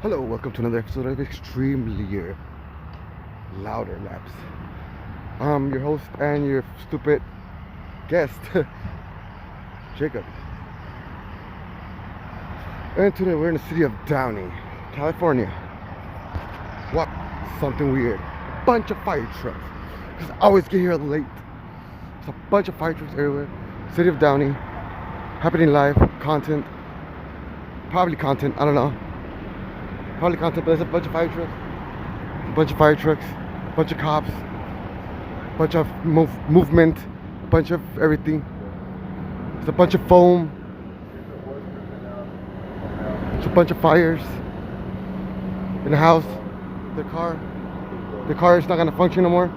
Hello, welcome to another episode of Extremely Louder Labs. I'm your host and your stupid guest, Jacob. And today we're in the city of Downey, California. What? Something weird. Bunch of fire trucks. Because I always get here late. There's a bunch of fire trucks everywhere. City of Downey. Happening live. Content. Probably content. I don't know. Probably content, but there's a bunch of fire trucks. A bunch of fire trucks. A bunch of cops. A bunch of movement. A bunch of everything. There's a bunch of foam. There's a bunch of fires. In the house. The car is not gonna function no more.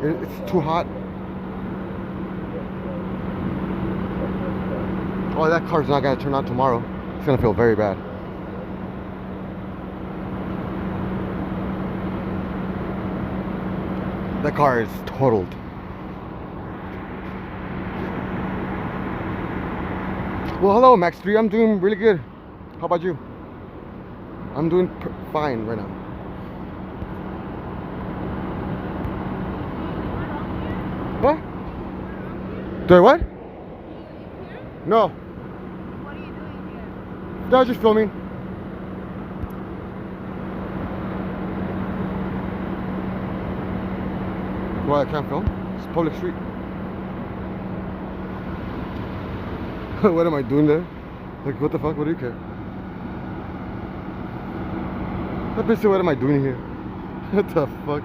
It's too hot. Oh, that car's not gonna turn on tomorrow. It's gonna feel very bad. That car is totaled. Well, hello, Max 3. I'm doing really good. How about you? I'm doing fine right now. What? Do I what? No. What are you doing here? No, just filming. Why I can't film? It's a public street. What am I doing there? Like, what the fuck? What do you care? That bitch said, what am I doing here? What the fuck?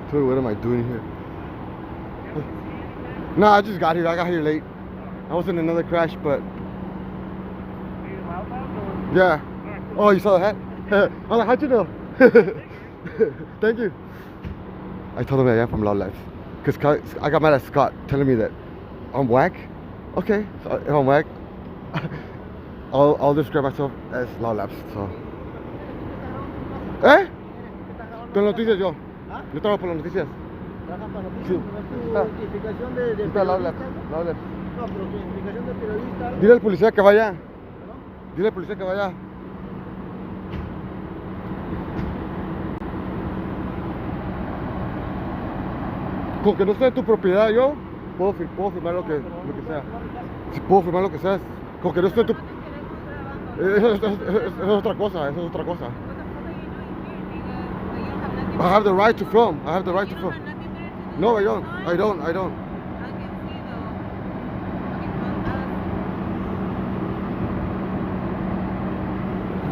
Tell me, what am I doing here? Nah, I just got here. I got here late. I was in another crash, but... Yeah. Oh, you saw the hat? I'm like, how'd you know? Thank you. I told him that I am from Loud Life. Because I got mad at Scott telling me that I'm whack. Okay, so if I'm whack, I'll describe myself as Loud Labs. So. ¿Eh? Con noticias yo. Yo trabajo por las noticias. ¿Trabajas para noticias? Sí. ¿No es tu identificación de Está Loud periodista? Labs. Loud Labs. No, pero tu identificación de periodista. Dile al policía que vaya. ¿No? Dile al policía que vaya. Con que no sea de tu propiedad, yo puedo firmar lo que sea. Si puedo firmar lo que sea, con que no esté de tu... Eso es otra cosa, eso es otra cosa. I have the right to film. I have the right to film. No, I don't. I don't. I don't.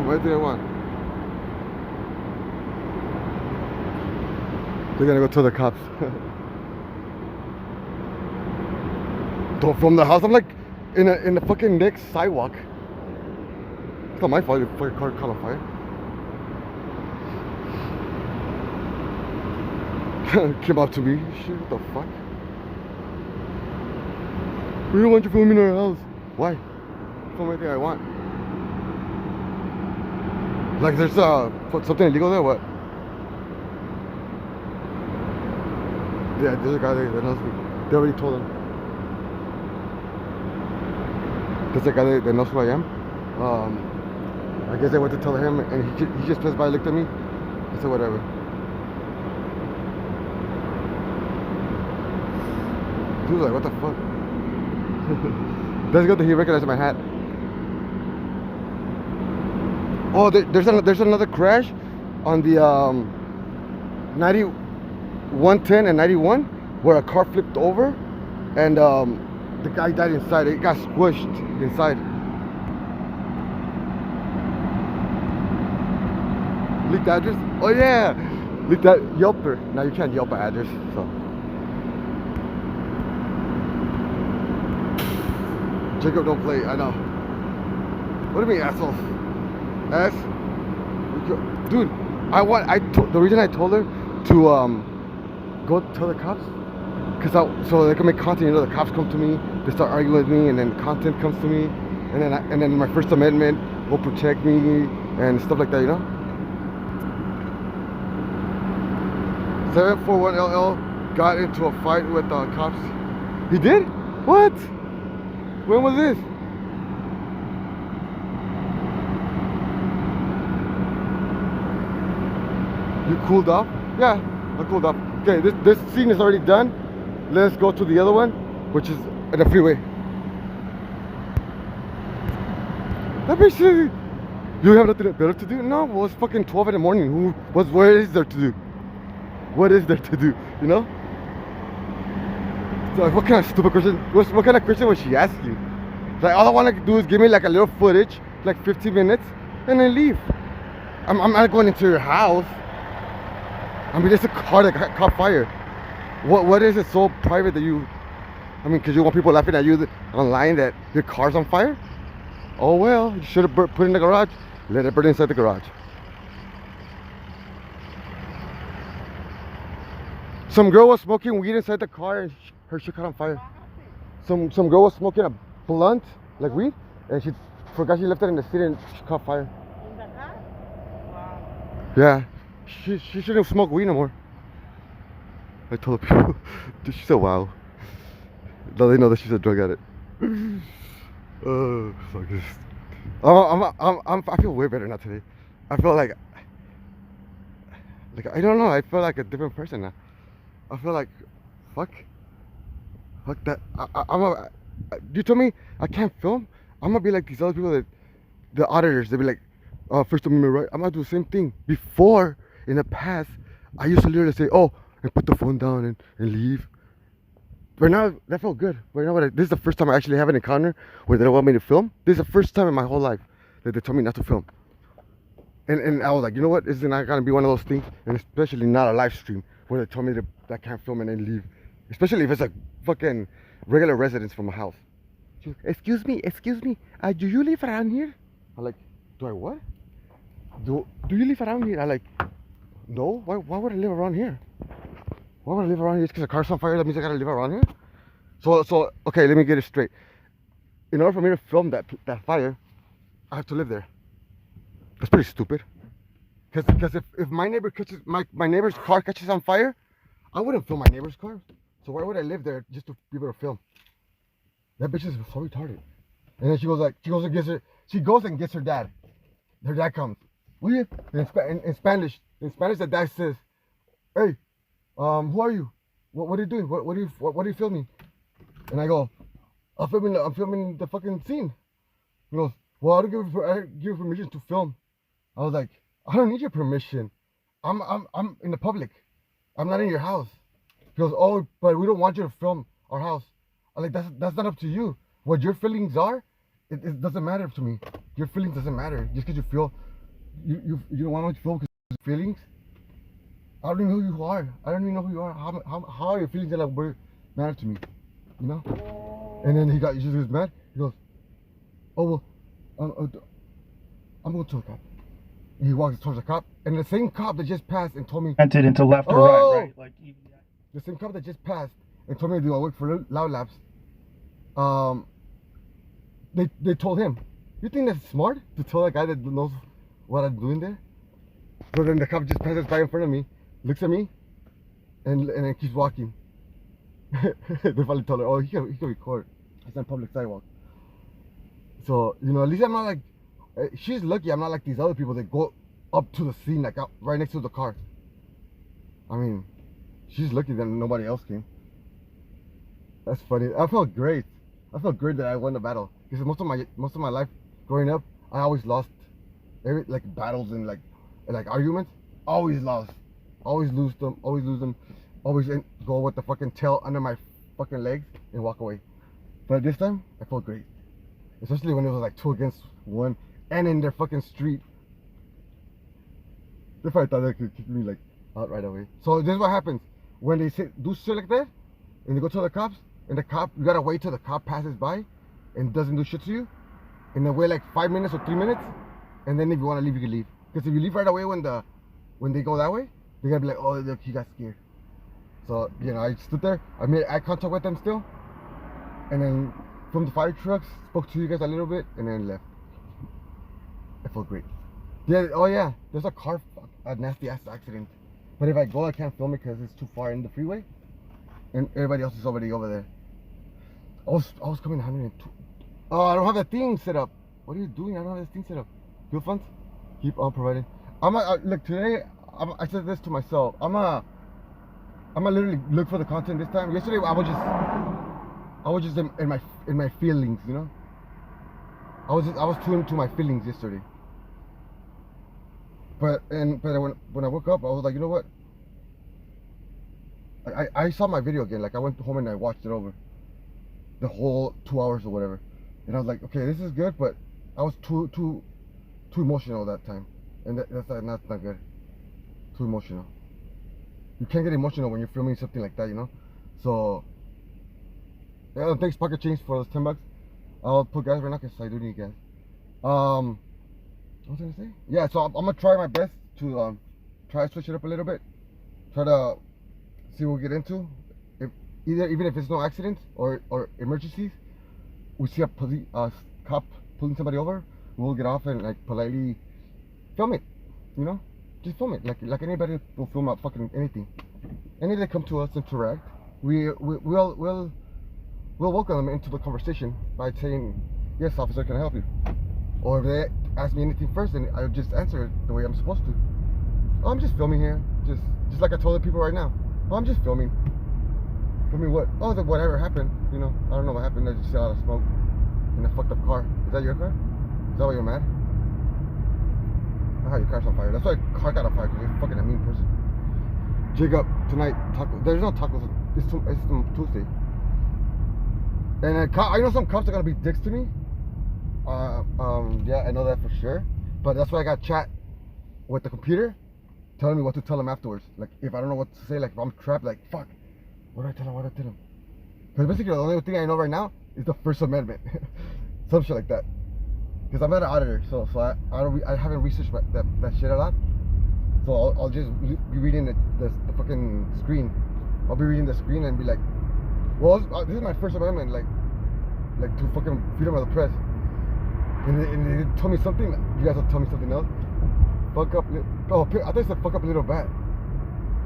What do they want? They're gonna go to the cops. Don't film the house. I'm like in the fucking next sidewalk. It's not my fault your fucking car caught on fire. Came up to me. Shit, what the fuck? We don't want you filming our house. Why? Film anything I want. Like there's something illegal there, what? Yeah, there's a guy there that knows me. They already told him. There's a guy that knows who I am. I guess I went to tell him, and he just passed by, looked at me. I said whatever. He was like, what the fuck? That's good that he recognized my hat. Oh, there's another crash on the 110 and 91 where a car flipped over and the guy died inside. It got squished inside. Leaked address? Oh yeah! Leaked that Yelper. Now you can't Yelp an address, so. Jacob don't play, I know. What do you mean, asshole? Ass? Dude, the reason I told her to go tell the cops, so they can make content. You know, the cops come to me, they start arguing with me, and then content comes to me, and then my First Amendment will protect me and stuff like that. You know. 741LL got into a fight with cops. He did? What? When was this? You cooled off? Yeah, I cooled off. Okay, this scene is already done. Let's go to the other one, which is at the freeway. That bitch says, you have nothing better to do? No, well, it's fucking 12 in the morning. What is there to do? What is there to do? You know? So like, what kind of stupid question? What kind of question was she asking? Like, all I want to do is give me like a little footage, like 15 minutes, and then leave. I'm not going into your house. I mean, there's a car that caught fire. What is it so private that you? I mean, because you want people laughing at you online that your car's on fire? Oh well, you should have put it in the garage. Let it burn inside the garage. Some girl was smoking weed inside the car and her shit caught on fire. Some girl was smoking a blunt, like weed, and she forgot she left it in the seat and she caught fire. In the car? Wow. Yeah, she shouldn't smoke weed no more. I told people. She said, "Wow." Now they know that she's a drug addict. Oh, fuck this. I feel way better now today. I feel like I don't know. I feel like a different person now. I feel like, fuck that. You told me I can't film. I'm gonna be like these other people that, the auditors. They be like, First Amendment right. I'm gonna do the same thing. Before, in the past, I used to literally say, oh, and put the phone down and leave. Right now, that felt good. Right now, this is the first time I actually have an encounter where they don't want me to film. This is the first time in my whole life that they told me not to film. And I was like, you know what? This is not gonna be one of those things, and especially not a live stream where they told me that I can't film and then leave. Especially if it's like fucking regular residents from a house. She was, excuse me, do you live around here? I'm like, do I what? Do you live around here? I'm like, no. Why would I live around here? Why would I live around here? Just because a car's on fire, that means I gotta live around here? So okay, let me get it straight. In order for me to film that fire, I have to live there. That's pretty stupid. Because if my neighbor catches my neighbor's car catches on fire, I wouldn't film my neighbor's car. So why would I live there just to be able to film? That bitch is so retarded. And then she goes and gets her dad. Her dad comes. Will you? In Spanish, the dad says, "Hey, who are you? What are you doing? What are you filming?" And I go, I'm filming the fucking scene. He goes, well, I don't give you permission to film. I was like, I don't need your permission. I'm in the public. I'm not in your house. He goes, oh, but we don't want you to film our house. I'm like, that's not up to you. What your feelings are, it doesn't matter to me. Your feelings doesn't matter. Just because you feel you don't want me to film because of your feelings. I don't even know who you are. I don't even know who you are. How are your feelings gonna matter to me? You know? And then he just gets mad. He goes, oh well, I'm going to the cop. And he walks towards the cop, and the same cop that just passed and told me Entered into left or right? Like the same cop that just passed and told me, do I work for Loud Labs? They told him, you think that's smart to tell a guy that knows what I'm doing there? So then the cop just passes by in front of me, looks at me, and then keeps walking. They finally told her, oh, he can record. It's on public sidewalk. So, you know, at least I'm not like, she's lucky I'm not like these other people that go up to the scene, like out right next to the car. I mean, she's lucky that nobody else came. That's funny. I felt great. I felt great that I won the battle. Because most of my life growing up, I always lost like battles and like arguments. Always lost. Always lose them. Always go with the fucking tail under my fucking legs and walk away. But this time, I felt great. Especially when it was like 2 against 1 and in their fucking street. They probably thought they could kick me like out right away. So this is what happens when they do shit like that, and they go to the cops, and you gotta wait till the cop passes by and doesn't do shit to you, and then wait like 5 minutes or 3 minutes, and then if you want to leave, you can leave. Because if you leave right away when they go that way, they're gonna be like, oh look, he got scared. So you know, I stood there, I made eye contact with them still, and then from the fire trucks, spoke to you guys a little bit, and then left. I felt great. Yeah, oh yeah, there's a nasty ass accident. But if I go, I can't film it because it's too far in the freeway, and everybody else is already over there. I was coming 102. Oh, I don't have that thing set up. What are you doing? I don't have this thing set up. Fuel funds? Keep on providing. Look, today I said this to myself. I'm gonna literally look for the content this time. Yesterday I was just in my feelings, you know. I was tuned to my feelings yesterday. But when I woke up, I was like, you know what? I saw my video again. Like I went home and I watched it over, the whole 2 hours or whatever, and I was like, okay, this is good, but I was too emotional that time, and that's not good. Too emotional. You can't get emotional when you're filming something like that, you know. So yeah, thanks Pocket Change for those $10. I'll put gas right now because I do need gas. What was I gonna say? Yeah, so I'm gonna try my best to try to switch it up a little bit. Try to see what we get into. Even if it's no accidents or emergencies, we see a cop pulling somebody over, we'll get off and like politely film it. You know, just film it like anybody will film out fucking anything. Any that come to us interact, we'll welcome them into the conversation by saying, yes, officer, can I help you? Or if they ask me anything first, then I'll just answer it the way I'm supposed to. Oh, I'm just filming here, just like I told the people right now. Oh, I'm just filming. Filming what? Oh, whatever happened. You know, I don't know what happened. I just see a lot of smoke in a fucked up car. Is that your car? Is that why you're mad? Oh, your car's on fire. That's why your car got on fire, because you're fucking a mean person. Jacob, tonight, taco. There's no tacos. It's Tuesday. And I know some cops are gonna be dicks to me. Yeah, I know that for sure. But that's why I got chat with the computer, telling me what to tell them afterwards. Like if I don't know what to say, like if I'm trapped, like fuck, what do I tell them? What do I tell them? Because basically the only thing I know right now is the First Amendment, some shit like that. Because I'm not an auditor, so I haven't researched that shit a lot. So I'll just be reading the fucking screen. I'll be reading the screen and be like, well, this is my First Amendment, like to fucking freedom of the press. And they told me something. You guys will tell me something else. Fuck up. Oh, I thought you said fuck up Little Bat.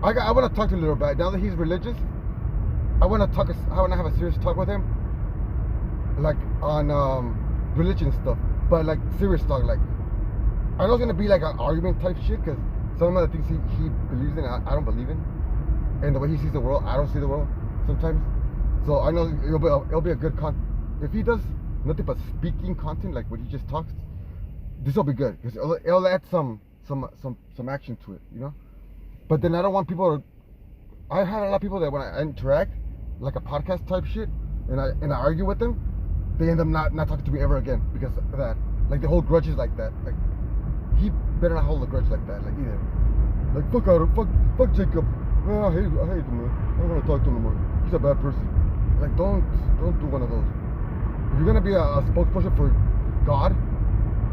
I want to talk to Little Bat now that he's religious. I want to have a serious talk with him, like on religion stuff, but like serious talk. Like I know it's gonna be like an argument type shit, because some of the things he believes in, I don't believe in, and the way he sees the world, I don't see the world sometimes. So I know it'll be a good if he does nothing but speaking content, like when he just talks, this will be good, because it'll add some action to it, you know. But then I don't want people to. I had a lot of people that when I interact, like a podcast type shit, and I argue with them, they end up not talking to me ever again because of that. Like the whole grudge is like that. Like he better not hold a grudge like that. Like either. Like fuck Jacob. I hate him, man. I don't want to talk to him anymore. He's a bad person. Like don't do one of those. If you're gonna be a spokesperson for God,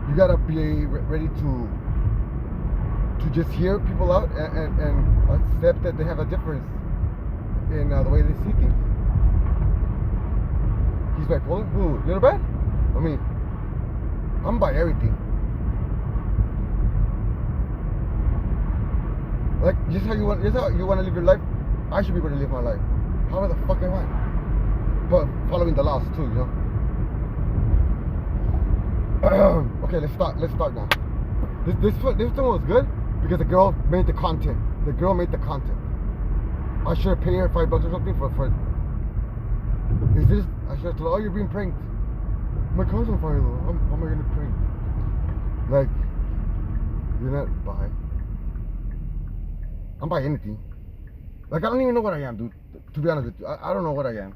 you gotta be ready to just hear people out and accept that they have a difference in the way they see things. He's bipolar? Who? Little Bad? I mean, I'm by everything. Like, just how you want to live your life, I should be able to live my life. However the fuck I want. But following the laws too, you know. Okay, let's start now. This one was good because the girl made the content. I should have paid her $5 or something for. Is this? I should have told her, oh, you're being pranked. My car's on fire though. How am I gonna prank? Like, you're not by. I'm by anything. Like I don't even know what I am, dude. To be honest with you, I don't know what I am.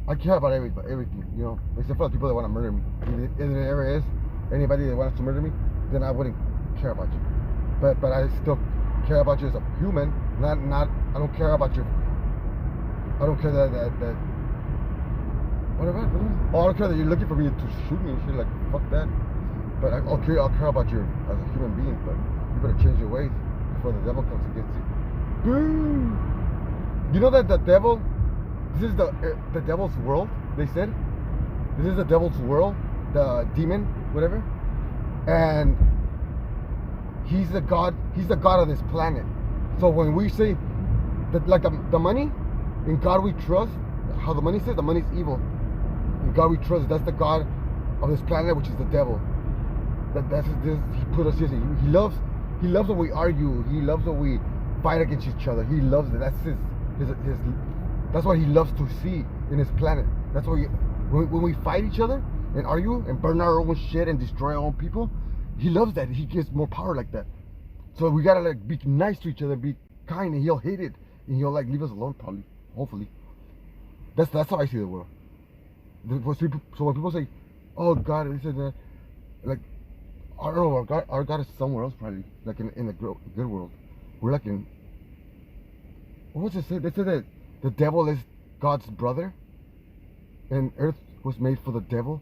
I care about everything, you know, except for the people that want to murder me. If there ever is anybody that wants to murder me, then I wouldn't care about you. But I still care about you as a human. Not. I don't care about your. I don't care that. Whatever. Oh, I don't care that you're looking for me to shoot me and shit. Like fuck that. But I'll care about you as a human being. But you better change your ways before the devil comes and gets you. Boom. You know that the devil. This is the devil's world, they said. This is the devil's world, the demon, whatever. And he's the god of this planet. So when we say that, like the money, in God we trust, how the money says, the money's evil. In God we trust, that's the god of this planet, which is the devil. That's this, he put us here. He He loves when we argue. He loves when we fight against each other. He loves it. That's his that's what he loves to see in his planet. That's why when we fight each other and argue and burn our own shit and destroy our own people, he loves that. He gets more power like that. So we gotta like be nice to each other, be kind, and he'll hate it, and he'll like leave us alone probably, hopefully. That's how I see the world. So when people say, "Oh God," this and that, like I don't know, our God is somewhere else probably, like in the good world. We're like in. What was it say? They said that the devil is God's brother, and Earth was made for the devil.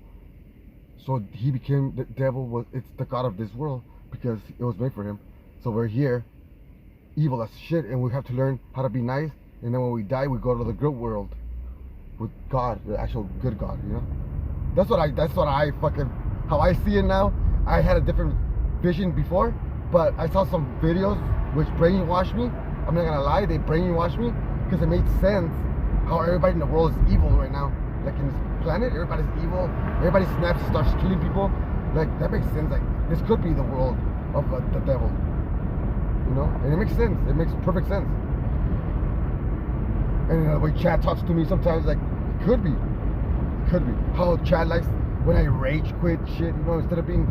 So he became the devil. It's the God of this world because it was made for him. So we're here, evil as shit, and we have to learn how to be nice. And then when we die, we go to the good world with God, the actual good God. You know, that's what I fucking how I see it now. I had a different vision before, but I saw some videos which brainwashed me. I'm not gonna lie, they brainwashed me because it made sense how everybody in the world is evil right now. Like in this planet, everybody's evil. Everybody snaps and starts killing people. Like that makes sense. Like this could be the world of the devil. You know, and it makes sense. It makes perfect sense. And the way Chad talks to me sometimes, like it could be. How Chad likes when I rage quit shit. You know, instead of being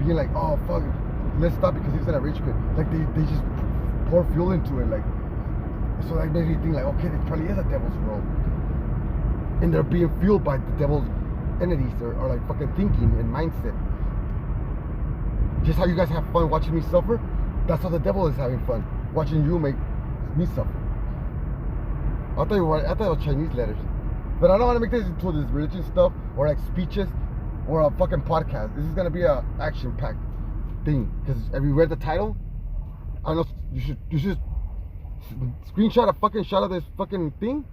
like, oh fuck, let's stop because he's gonna rage quit. Like they just pour fuel into it. Like so that makes me think like, okay, this probably is a devil's world, and they're being fueled by the devil's entities or like fucking thinking and mindset. Just how you guys have fun watching me suffer, that's how the devil is having fun watching you make me suffer. I'll tell you what, I thought it was Chinese letters, but I don't want to make this into this religion stuff or like speeches or a fucking podcast. This is gonna be a action-packed thing. Because have you read the title? I know you should screenshot a fucking shot of this fucking thing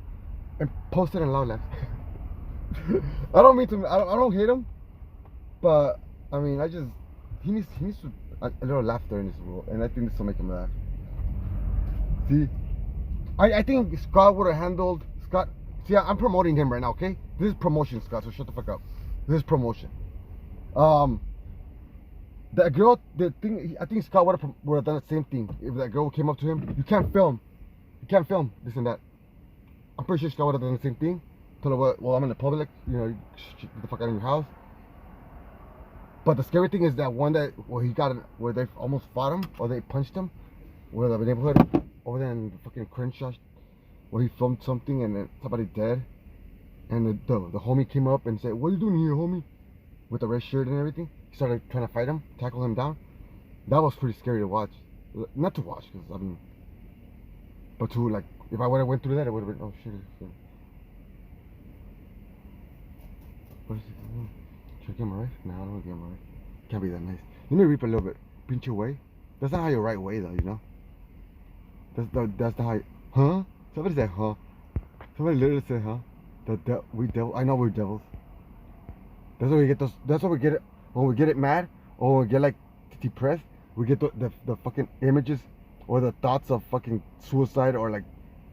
and post it in Loud Labs. I don't mean to. I don't hate him, but I mean he needs to a little laughter in this world, and I think this will make him laugh. See, I think Scott would have handled Scott. See, I'm promoting him right now. Okay, this is promotion, Scott. So shut the fuck up. This is promotion. That girl, the thing, I think Scott would have done the same thing if that girl came up to him. You can't film this and that. I'm pretty sure Scott would have done the same thing. Told her, well, I'm in the public, you know, get the fuck out of your house. But the scary thing is that one that where they almost fought him or they punched him, where the neighborhood over there in fucking Crenshaw, where he filmed something and then somebody dead, and the homie came up and said, "What are you doing here, homie?" With the red shirt and everything. He started trying to fight him, tackle him down. That was pretty scary to watch. Not to watch, because I mean, but to like, if I would have went through that, it would have been, oh shit. What is it? Should I get him right? No, I don't want to get him right. Can't be that nice. Let me reap a little bit. Pinch your way. That's not how you right way though, you know? That's not how you, huh? Somebody said, huh? Somebody literally said, huh? We devil. I know we're devils. That's why we get those. That's why we get it when we get it mad or when we get like depressed. We get the fucking images or the thoughts of fucking suicide or like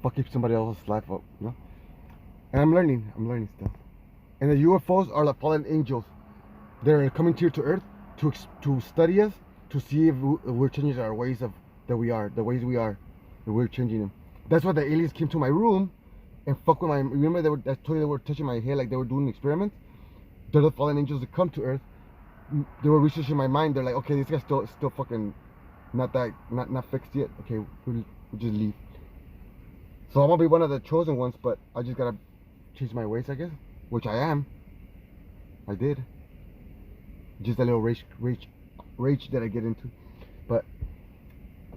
fucking somebody else's life up, you know. And I'm learning stuff. And the UFOs are like fallen angels. They're coming here to Earth to study us, to see if we're changing our ways of the ways we are, that we're changing them. That's why the aliens came to my room and fuck with my. Remember I told you they were touching my hair like they were doing experiments. They're the fallen angels that come to Earth. They were researching my mind. They're like, okay, this guy's still fucking not fixed yet. Okay, we'll just leave. So I'm gonna be one of the chosen ones, but I just gotta change my ways, I guess, which I am. I did. Just a little rage that I get into. But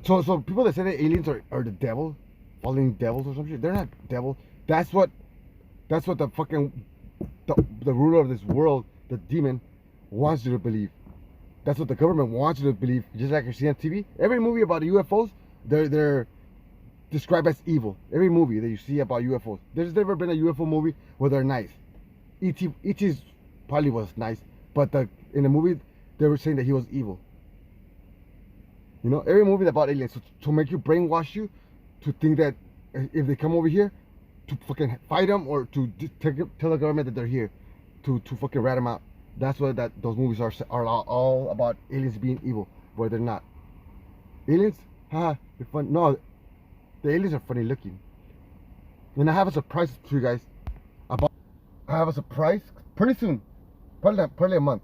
so people that say that aliens are the devil, fallen devils or some shit, they're not devil. That's what the fucking the ruler of this world, the demon, wants you to believe. That's what the government wants you to believe. Just like you see on TV, every movie about UFOs, they're described as evil. Every movie that you see about UFOs, there's never been a UFO movie where they're nice. E.T. probably was nice, but in the movie they were saying that he was evil. You know, every movie about aliens to make you brainwash you to think that if they come over here, to fucking fight them or to tell the government that they're here, to fucking rat them out. That's what those movies are all about, aliens being evil, where they're not. Aliens? Haha, they're fun. No, the aliens are funny looking. And I have a surprise to you guys. I have a surprise pretty soon. Probably a month.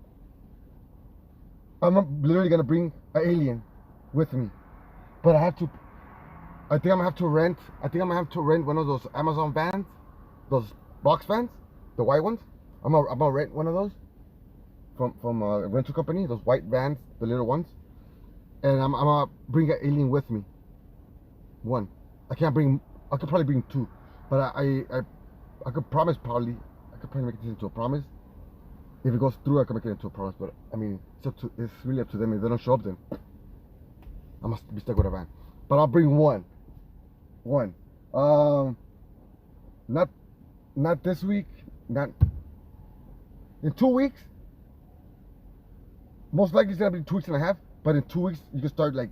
I'm literally gonna bring an alien with me. But I think I'm gonna have to rent one of those Amazon vans, those box vans, the white ones. I'm gonna rent one of those from a rental company, those white vans, the little ones. And I'm gonna bring an alien with me. One. I could probably bring two. But I could promise probably make it into a promise. If it goes through, I can make it into a promise. But I mean, it's really up to them. If they don't show up, then I must be stuck with a van. But I'll bring one. Not this week. Not in 2 weeks. Most likely it's gonna be 2 weeks and a half. But in 2 weeks, you can start like,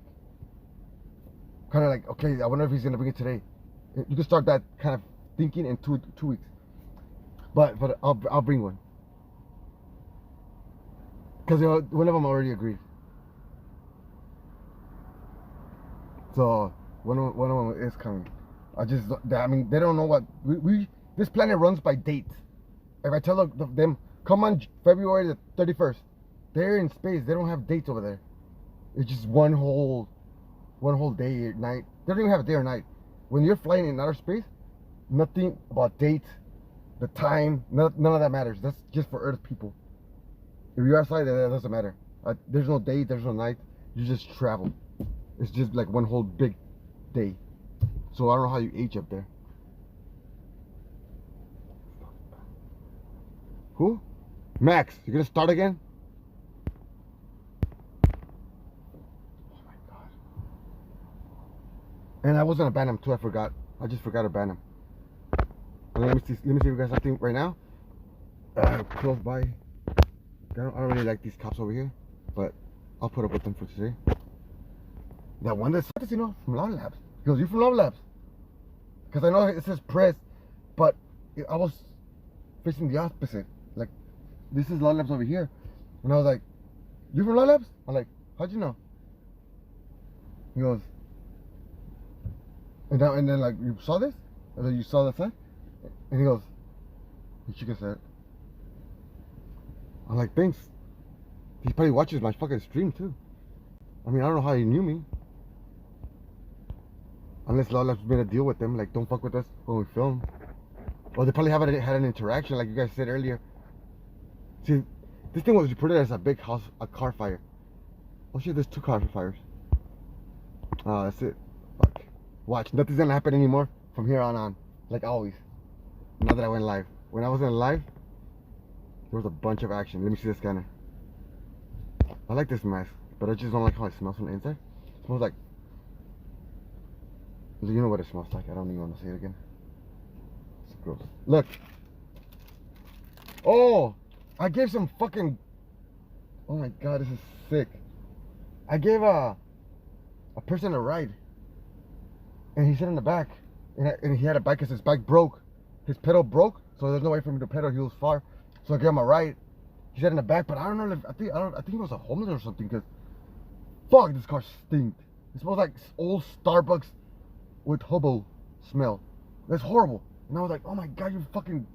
kind of like, okay, I wonder if he's gonna bring it today. You can start that kind of thinking in two weeks. But I'll bring one. Because one of them already agreed. So one of them is coming. I mean, they don't know what this planet runs by dates. If I tell them come on February the 31st, they're in space. They don't have dates over there. It's just one whole day or night. They don't even have a day or night. When you're flying in outer space, nothing about dates, the time, none of that matters. That's just for Earth people. If you're outside, that doesn't matter. There's no day, there's no night. You just travel. It's just like one whole big day. So I don't know how you age up there. Who? Max, you gonna start again? Oh my god. And I was gonna ban him too, I forgot. I just forgot to ban him. Let me see if you guys have something right now. Close by. I don't really like these cops over here, but I'll put up with them for today. That one that's, you know, from Logan Labs. He goes, you from Logan Labs? Because I know it says press, but I was facing the opposite. Like, this is Logan Labs over here. And I was like, you from Logan Labs? I'm like, how'd you know? He goes, and then like, you saw this? And then you saw that sign? And he goes, he shook his head. I'm like, thanks. He probably watches my fucking stream too. I mean, I don't know how he knew me. Unless Lawlab's made a deal with them, like, don't fuck with us when we film. Or they probably haven't had an interaction, like you guys said earlier. See, this thing was reported as a big house, a car fire. Oh shit, there's 2 car fires. Oh, that's it. Fuck. Watch, nothing's gonna happen anymore from here on. Like always. Now that I went live. When I wasn't live, there was a bunch of action. Let me see the scanner. I like this mask, but I just don't like how it smells from the inside. It smells like, you know what it smells like. I don't even want to say it again. It's gross. Look. Oh, I gave some fucking, oh my god, this is sick. I gave a person a ride, and he sat in the back, and he had a bike because his bike broke. His pedal broke, so there's no way for me to pedal. He was far. So I gave him a ride. He sat in the back, but I don't know. I think he was a homeless or something. Cause fuck, this car stinks. It smells like old Starbucks with hobo smell. That's horrible. And I was like, oh my god, you fucking.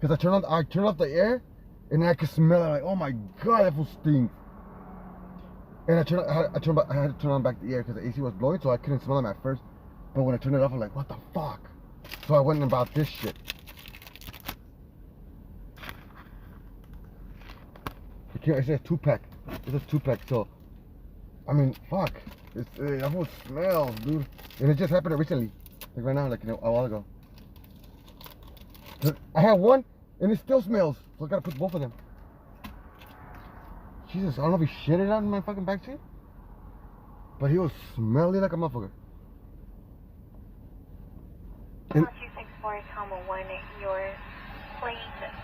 Cause I turned off the air, and I could smell it. Like, oh my god, that fool stinks. And I had to turn on back the air because the AC was blowing, so I couldn't smell him at first. But when I turned it off, I'm like, what the fuck? So I went and bought this shit. It says 2-pack. It says 2-pack. So, I mean, fuck. That whole smells, dude. And it just happened recently. Like right now, like a while ago. I have one, and it still smells. So I gotta put both of them. Jesus, I don't know if he shitted out in my fucking backseat. But he was smelly like a motherfucker. 264, comma 1, your plate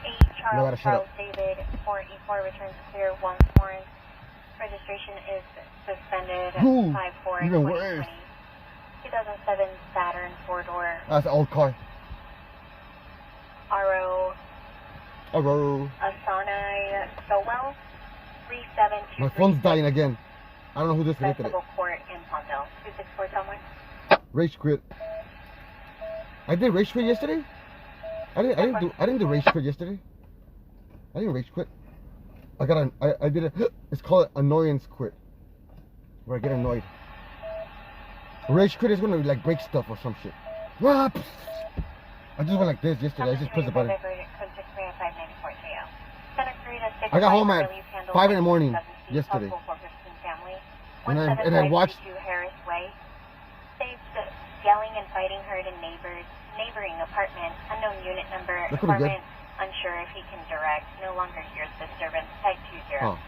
8 Charles David 484 returns clear 1 Florence. Registration is suspended. 5-4 even worse. 2007 Saturn 4-door. That's an old car. RO. Asana Sowell 3723. My phone's dying again. I don't know who disconnected it. Festival Court in Palmdale. Rage quit. I did rage quit yesterday. I didn't do rage quit yesterday. I didn't rage quit. I did it. It's called annoyance quit, where I get annoyed. Rage quit is when you like break stuff or some shit. I just went like this yesterday. I just pressed the button. I got home at 5 in the morning yesterday, and I watched. Yelling and fighting heard in neighboring apartment, unknown unit number, apartment, unsure if he can direct, no longer hears disturbance, type 20. Oh.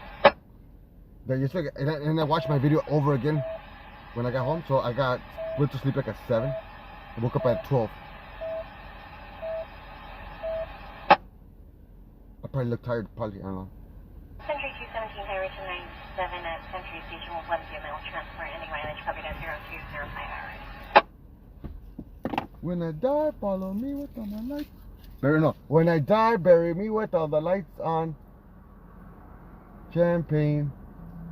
And I watched my video over again when I got home, so I went to sleep like at 7. I woke up at 12. I probably look tired, I don't know. Century 217, Highway 297 at Century Station with 1 mail transport, ending mileage, copy that 0205 hours. When I die, follow me with all the lights. When I die, bury me with all the lights on. Champagne,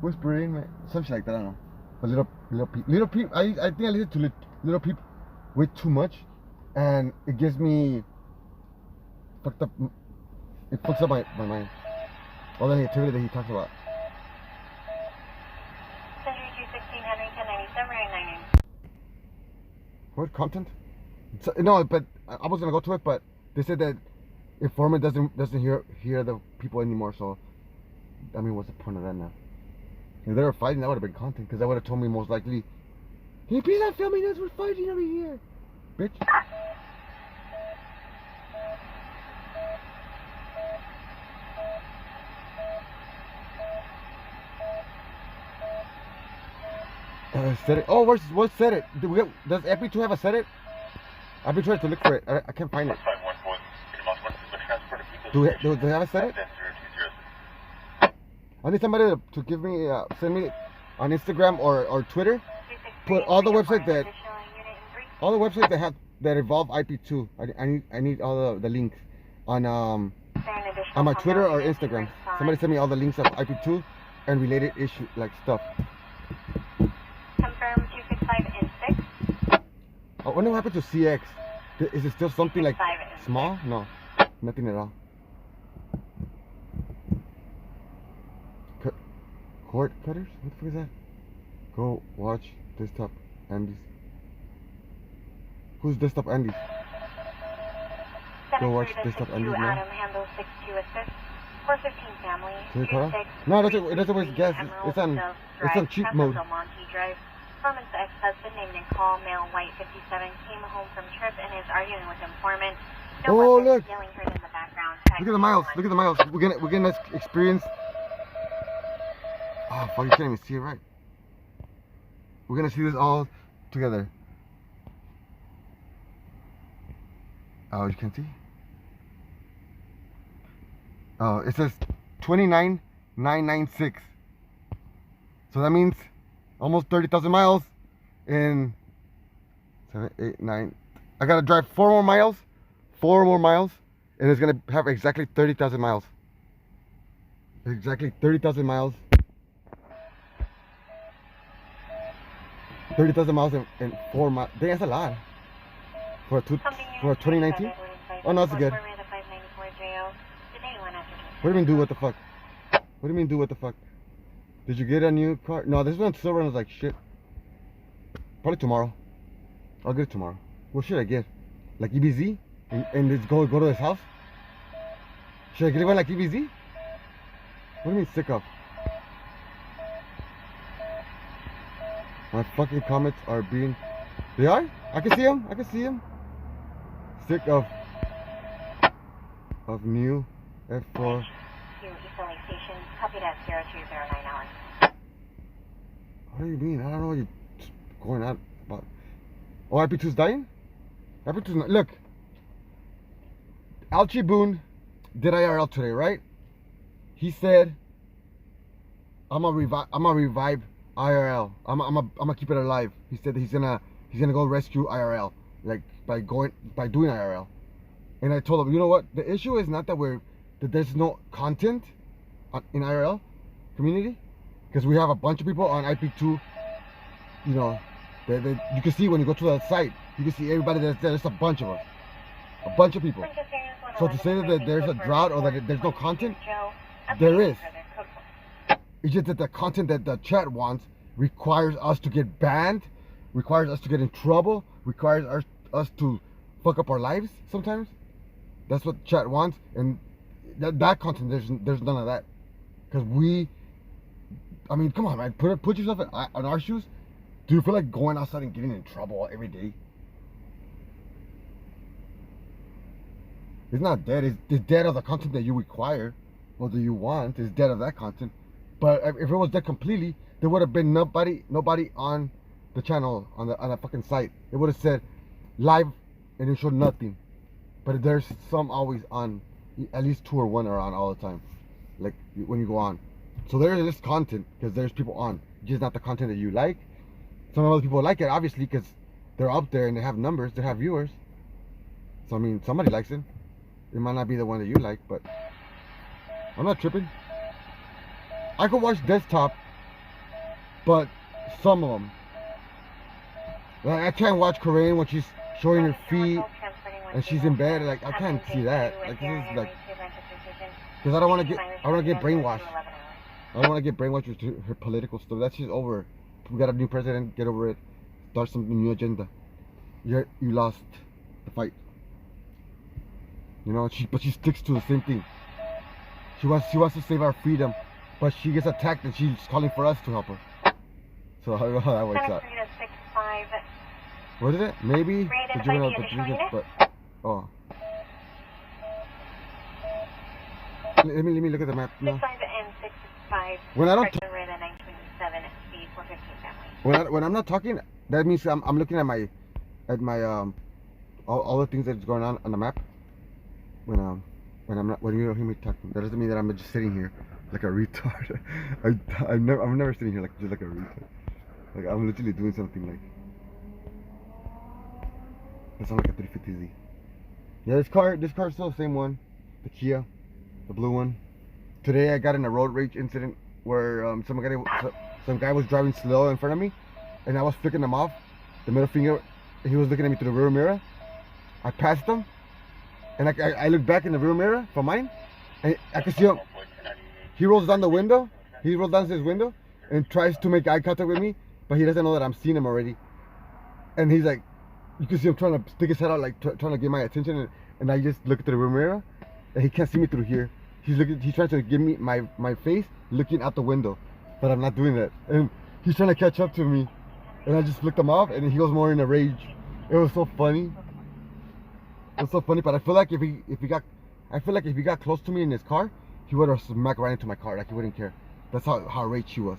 whispering, something like that. I don't know. But little peep. I think I listen to little peep way too much, and it gives me fucked up. It fucks up my mind. All the negativity that he talks about. Century 216, Henry 1097, right 99. What content? No, but I was gonna go to it, but they said that informant doesn't hear the people anymore. So, I mean, what's the point of that now? If they were fighting, that would have been content, because that would have told me most likely, "Hey, please not filming us. We're fighting over here, bitch." Set it. Oh, what's set it? Does FB2 have a set it? I've been trying to look for it. I can't find it. Do they have a set it? I need somebody to give me, send me on Instagram or Twitter. Put all the websites that involve IP2. I need all the links on my Twitter or Instagram. Somebody send me all the links of IP2 and related issue stuff. Confirm 265 and 6. I wonder what happened to CX. Is it still something like small? No, nothing at all. Cord cutters? What the fuck is that? Go watch desktop Andy's. Who's desktop Andy's? Go watch desktop Andy's now. Adam handles 62 assist. 415 family. Can you call it? No, it doesn't waste gas. It's on cheap mode. Informant's ex-husband named Nicole, male, white, 57, came home from trip and is arguing with informant. Oh, look! Yelling heard in the background. Look at the miles. Look at the miles. We're gonna experience. Oh fuck! You can't even see it right. We're gonna see this all together. Oh, you can't see. Oh, it says 29,996. So that means almost 30,000 miles in 7, 8, 9. I gotta drive 4 more miles, and it's gonna have exactly 30,000 miles. Exactly 30,000 miles. 30,000 miles in 4 miles. Dang, that's a lot. For a 2019? Oh no, that's good. What do you mean do what the fuck? What do you mean do what the fuck? Did you get a new car? No, this one still runs like shit. Probably tomorrow. I'll get it tomorrow. What should I get? Like EBZ? And just go to his house? Should I get one like EBZ? What do you mean sick of? My fucking comments are being... They are? I can see them. I can see them. Sick of new F4. Copy that 0209 Allen. What do you mean? I don't know what you're going on about. Oh, IP2's dying? IP2's not. Look. Alchie Boone did IRL today, right? He said, I'm gonna revive IRL. I'm gonna keep it alive. He said that he's gonna go rescue IRL, like by doing IRL. And I told him, you know what? The issue is not that there's no content in IRL community, because we have a bunch of people on IP2, you know, You can see when you go to that site, you can see everybody that's there. There's a bunch of us, a bunch of people. So to say that there's a drought or that there's no content, there is. It's just that the content that the chat wants requires us to get banned, requires us to get in trouble, requires us to fuck up our lives sometimes. That's what chat wants, and that content, there's none of that. Because I mean, come on, man, put yourself on our shoes. Do you feel like going outside and getting in trouble every day? It's not dead. It's dead of the content that you require or that you want. It's dead of that content. But if it was dead completely, there would have been nobody on the channel, on the fucking site. It would have said live and it showed nothing. But there's some always on. At least 2 or 1 are on all the time. Like when you go on. So there is content because there's people on. Just not the content that you like. Some other people like it, obviously, because they're up there and they have numbers, they have viewers. So I mean, somebody likes it. It might not be the one that you like, but I'm not tripping. I could watch desktop, but some of them. Like, I can't watch Korean when she's showing her feet and she's in bed. Like, I can't see that. Like, this is like, because I don't want to get brainwashed. I don't want to get brainwashed with her political stuff. That's just over. We got a new president. Get over it. Start some new agenda. You lost the fight. You know, but she sticks to the same thing. She wants to save our freedom, but she gets attacked and she's calling for us to help her. So I don't know how that works out. What is it? Maybe the juvenile opportunity, but oh. Let me look at the map now. When I don't when I'm not talking, that means I'm looking at my all the things that's going on the map. When you don't hear me talking, that doesn't mean that I'm just sitting here like a retard. I'm never sitting here just like a retard. Like I'm literally doing something like. That sounds like a 350Z. Yeah, this car is still the same one, the Kia, the blue one. Today I got in a road rage incident where some guy was driving slow in front of me, and I was flicking him off, the middle finger. He was looking at me through the rear mirror. I passed him, and I looked back in the rear mirror for mine, and I could see him. He rolls down the window. He rolls down his window and tries to make eye contact with me, but he doesn't know that I'm seeing him already. And he's like, you can see him trying to stick his head out, like trying to get my attention, and I just look at the rear mirror, and he can't see me through here. He's trying to give me my face looking out the window, but I'm not doing that. And he's trying to catch up to me, and I just flicked him off, and he was more in a rage. It was so funny. It was so funny, but I feel like if he got close to me in his car, he would have smacked right into my car. Like he wouldn't care. That's how rage he was.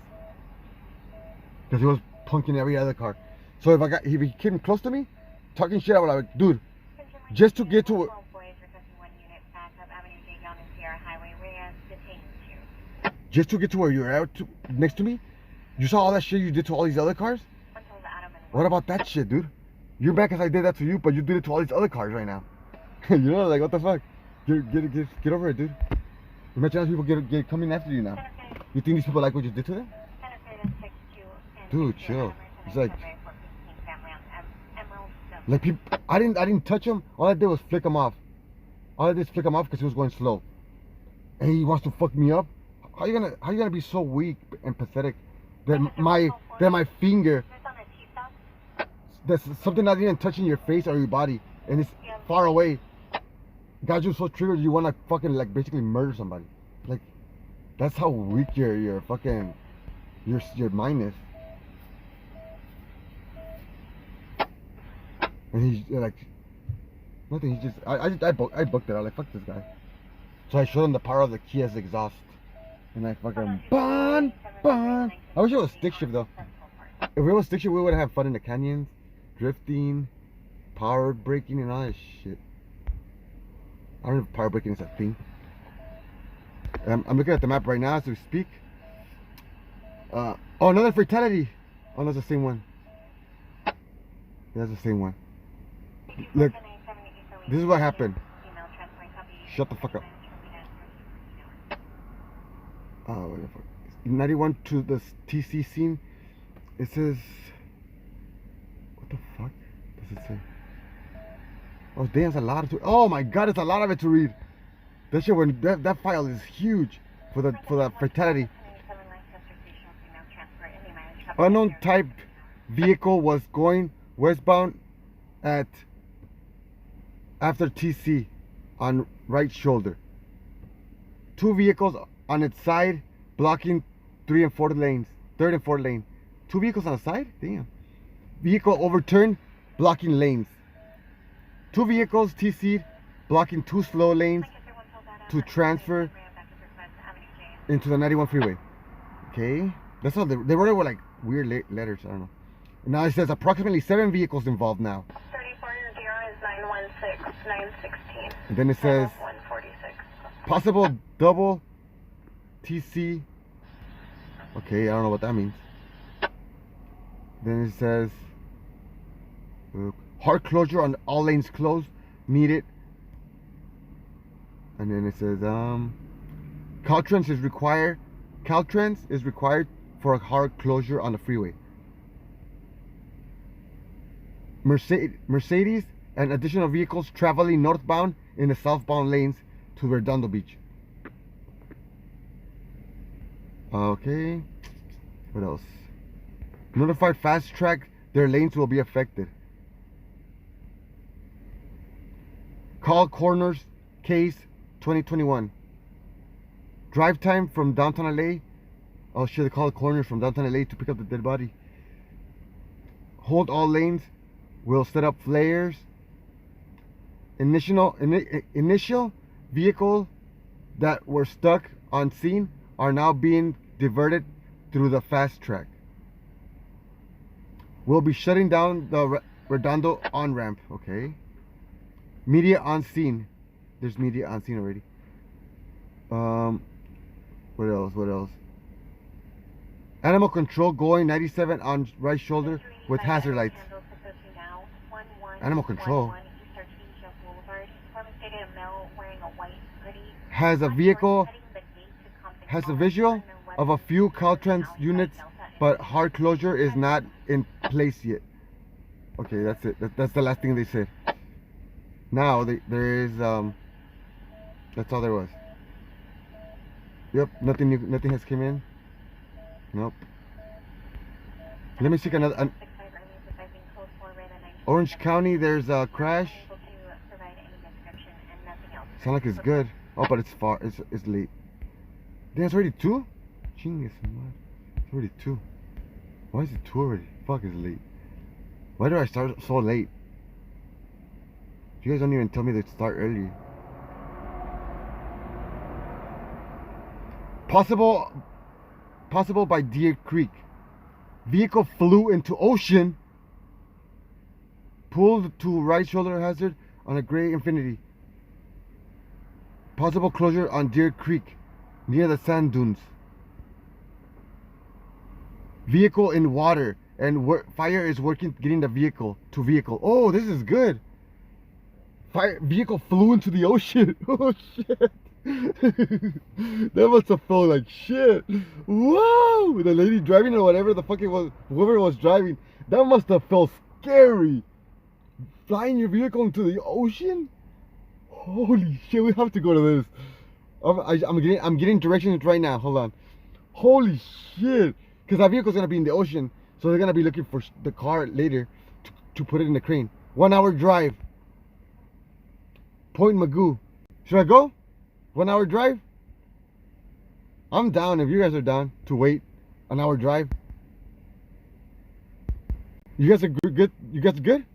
Because he was punking every other car. So if he came close to me, talking shit, I was like, dude, just to get to where you're at next to me, you saw all that shit you did to all these other cars? What about that shit, dude? You're mad because I did that to you, but you did it to all these other cars right now. You know, like, what the fuck? Get over it, dude. Imagine other people get coming after you now. You think these people like what you did to them? Dude, chill. It's like people, I didn't touch him. All I did was flick him off. All I did was flick him off because he was going slow. And he wants to fuck me up. How you gonna be so weak and pathetic that my finger, that's something not even touching your face or your body, and it's far away, got you so triggered you wanna fucking like basically murder somebody. Like, that's how weak your fucking your mind is. And he's like, nothing. He just I booked it. I was like, fuck this guy. So I showed him the power of the Kia's exhaust. And I fucking bun. I wish it was stick shift though. If it was stick shift, we would have fun in the canyons, drifting, power braking, and all that shit. I don't know if power braking is a thing. I'm looking at the map right now as we speak. Oh, another fatality. Oh, that's the same one. Yeah, that's the same one. Look, this is what happened. Shut the fuck up. Oh, what the fuck? 91 to the TC scene. It says the fuck does it say? Oh damn, it's a lot to. Oh my god, it's a lot of it to read. That shit, when that file is huge for the fatality. Unknown type vehicle was going westbound after TC on right shoulder. 2 vehicles on its side blocking 3 and 4 lanes. 3rd and 4th lane. 2 vehicles on the side? Damn. Vehicle overturned blocking lanes. 2 vehicles TC'd blocking 2 slow lanes to transfer into the 91 freeway. Okay. That's all they wrote it with like weird letters. I don't know. Now it says approximately 7 vehicles involved now. 34 is 916, 916. And then it says 146. possible double TC. Okay, I don't know what that means. Then it says hard closure on all lanes closed needed. And then it says Caltrans is required. Caltrans is required for a hard closure on the freeway. Mercedes and additional vehicles traveling northbound in the southbound lanes to Redondo Beach. Okay. What else? Notified fast track, their lanes will be affected. Call corners case 2021. Drive time from downtown LA. Oh shit, they call corners from downtown LA to pick up the dead body. Hold all lanes. Will set up flares. Initial vehicle that were stuck on scene are now being diverted through the fast track. We'll be shutting down the Redondo on-ramp. Okay. Media on scene. There's media on scene already. What else? Animal control going 97 on right shoulder with hazard lights. Animal control has a visual of a few Caltrans units, but hard closure is not in place yet. Okay, that's it. That's the last thing they said. Now there is that's all there was. Yep, nothing new, nothing has come in. Nope. Let me see another. Orange County, there's a crash. Sound like it's good. Oh, but it's far. It's late. Damn, it's already 2? Genius, man. It's already 2. Why is it 2 already? Fuck, it's late. Why do I start so late? You guys don't even tell me to start early. Possible by Deer Creek. Vehicle flew into ocean. Pulled to right shoulder hazard on a gray Infinity. Possible closure on Deer Creek near the sand dunes. Vehicle in water and fire is working getting the vehicle to vehicle. Oh, this is good. Vehicle flew into the ocean. Oh shit. That must have felt like shit. Whoa! The lady driving or whatever the fuck it was, whoever was driving, that must have felt scary. Flying your vehicle into the ocean? Holy shit, we have to go to this. I'm getting directions right now. Hold on. Holy shit. Because that vehicle's gonna be in the ocean, so they're gonna be looking for the car later to put it in the crane. 1 hour drive. Point MUGU. Should I go? 1 hour drive? I'm down if you guys are down to wait an hour drive. You guys are good? You guys good?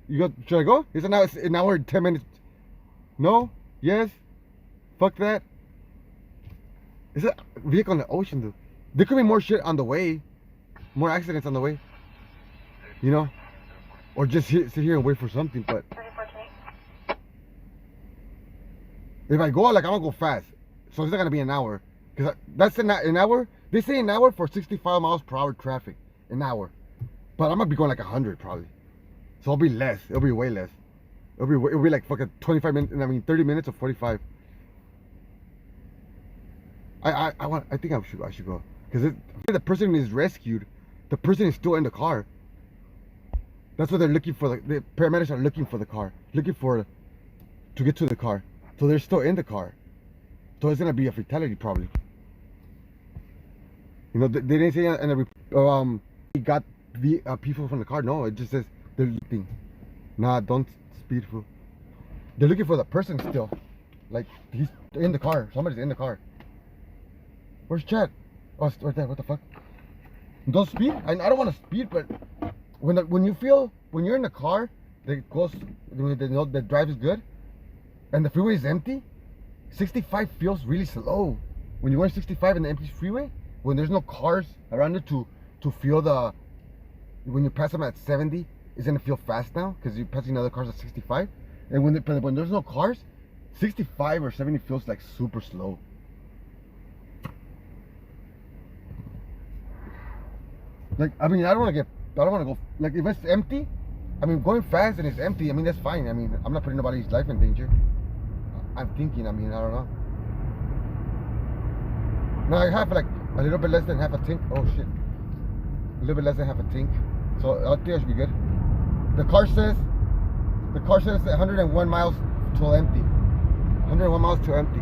Should I go? It's an hour and 10 minutes. No? Yes? Fuck that. It's a vehicle in the ocean, dude. There could be more shit on the way. More accidents on the way. You know? Or just sit here and wait for something, but if I go, like, I'm gonna go fast. So it's not gonna be an hour. Because that's an hour. They say an hour for 65 miles per hour traffic. An hour. But I'm gonna be going like 100 probably. So it'll be less. It'll be way less. It'll be like fucking 25 minutes. I mean 30 minutes or 45. I think I should go. Because the person is rescued. The person is still in the car. That's what they're looking for. The paramedics are looking for the car, to get to the car. So they're still in the car. So it's gonna be a fatality probably. You know, they didn't say he got the people from the car. No, it just says they're looking. Nah, don't speed through. They're looking for the person still. Like he's in the car. Somebody's in the car. Where's Chad? Oh, it's right there. What the fuck? Don't speed. I don't want to speed, but when you're in the car that goes, the drive is good, and the freeway is empty, 65 feels really slow. When you're going 65 in the empty freeway, when there's no cars around it to feel the, when you pass them at 70, it's gonna feel fast now because you're passing other cars at 65. And when there's no cars, 65 or 70 feels like super slow. Like, I mean, I don't want to go, like, if it's empty, I mean, going fast and it's empty, I mean, that's fine. I mean, I'm not putting nobody's life in danger. I'm thinking, I mean, I don't know. Now, I have, like, a little bit less than half a tank. Oh, shit. A little bit less than half a tank. So, I think I should be good. The car says 101 miles till empty. 101 miles till empty.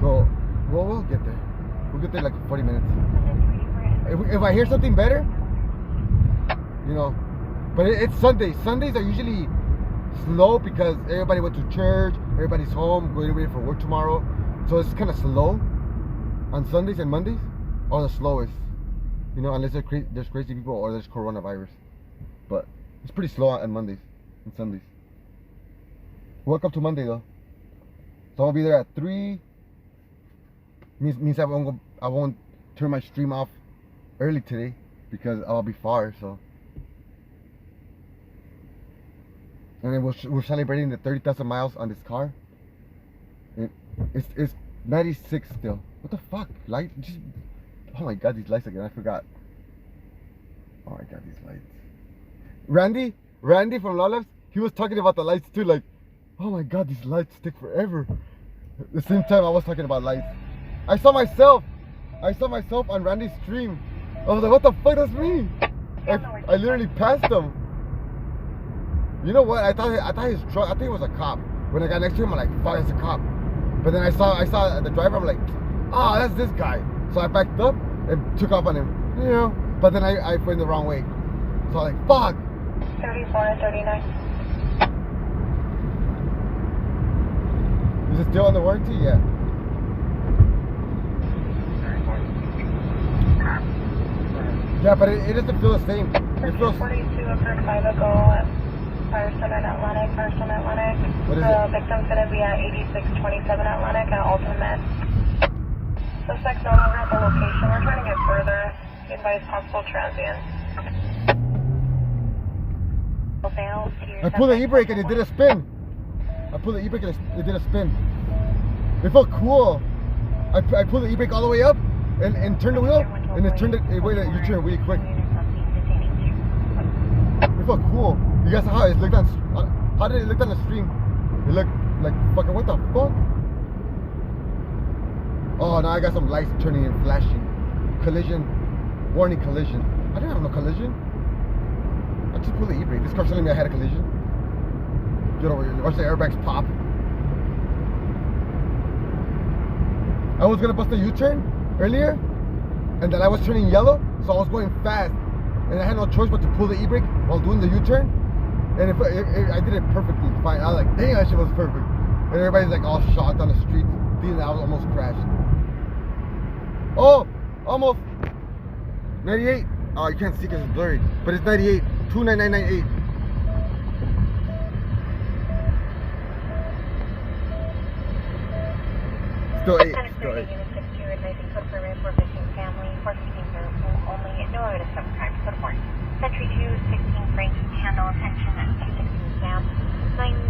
So, we'll get there. We'll get there like 40 minutes. If I hear something better, you know, but it's Sunday. Sundays are usually slow because everybody went to church, everybody's home, going ready for work tomorrow. So it's kind of slow on Sundays and Mondays, are the slowest, you know, unless there's crazy people or there's coronavirus. But it's pretty slow on Mondays and Sundays. Welcome to Monday though. So I'll be there at 3. Means I won't turn my stream off early today because I'll be far. So, and then we're celebrating the 30,000 miles on this car. It's 96 still. What the fuck? Light? Oh my god, these lights again. I forgot. Oh my god, these lights. Randy from Lawless, he was talking about the lights too. Like, oh my god, these lights take forever. At the same time, I was talking about lights. I saw myself on Randy's stream. I was like, what the fuck, that's me. I literally passed him. You know what? I thought his truck, I think it was a cop. When I got next to him, I'm like, fuck, it's a cop. But then I saw the driver, I'm like, oh, that's this guy. So I backed up and took off on him. You know, but then I went the wrong way. So I'm like, fuck. 34 and 39. Is it still under warranty? Yeah. Yeah, but it doesn't feel the same. It feels... 42 occurred 5 ago at Firestone and Atlantic. What is the it? victim's going to be at 8627 Atlantic at Alton Med. Suspect's no longer at the location. We're trying to get further. Advise possible transient. I pulled the e-brake and it did a spin. It did a spin. It felt cool. I pulled the e-brake all the way up and turned the wheel, and it went a U-turn really quick. It felt cool. You guys saw how it looked on. How did it look on the stream? It looked like fucking, what the fuck? Oh, now I got some lights turning and flashing. Collision, warning collision. I didn't have no collision. I just pulled the e-brake. This car's telling me I had a collision. Get over here. Watch the airbags pop. I was gonna bust a U-turn earlier, and then I was turning yellow, so I was going fast, and I had no choice but to pull the e-brake while doing the U-turn, and I did it perfectly fine. I was like, dang, that shit was perfect. And everybody's like all shocked on the street, thinking that I was almost crashed. Oh, almost 98. Oh, you can't see because it's blurry, but it's 98. 29998. Still 8. Still 8.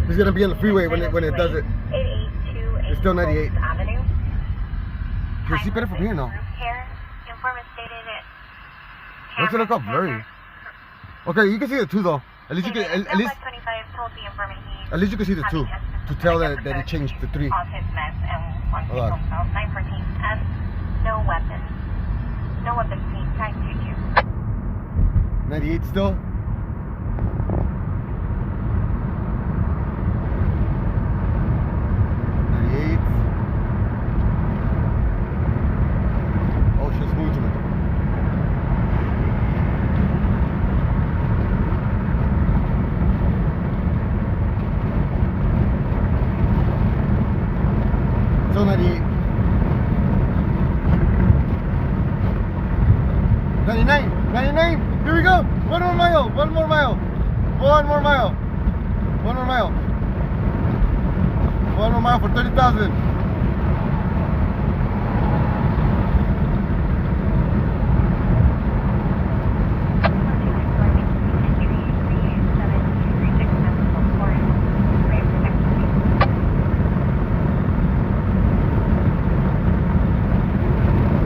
He's gonna be on the freeway when it does it. It's still 98. Can you see better from here now? What's it look all blurry? Okay, you can see the 2 though. At least you can at least you can see the 2 to tell that it changed to 3. Hold on. 914 no weapons. No weapons being tied to you. 98 still? 99, 99. Here we go. One more mile. One more mile. One more mile. One more mile. One more mile for 30,000.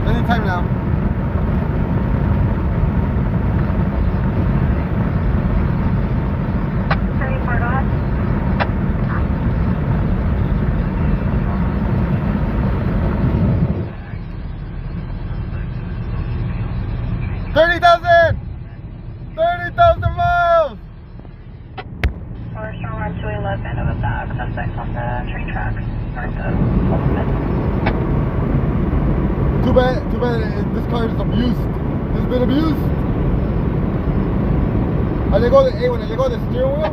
Anytime now. $30,000 miles. We're still on 211 of a bag. Suspects on the train tracks. Too bad this car is abused. It's been abused. When I let go of the steering wheel,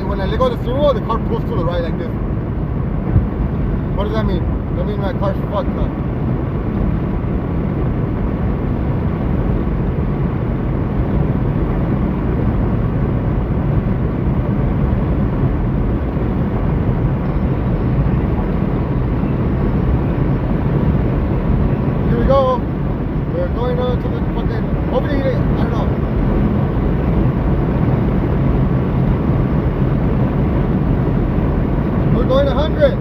when I let go of the steering wheel, the car pulls to the right like this. What does that mean? That means my car's fucked up. We're going to the fucking, hopefully, I don't know. We're going 100.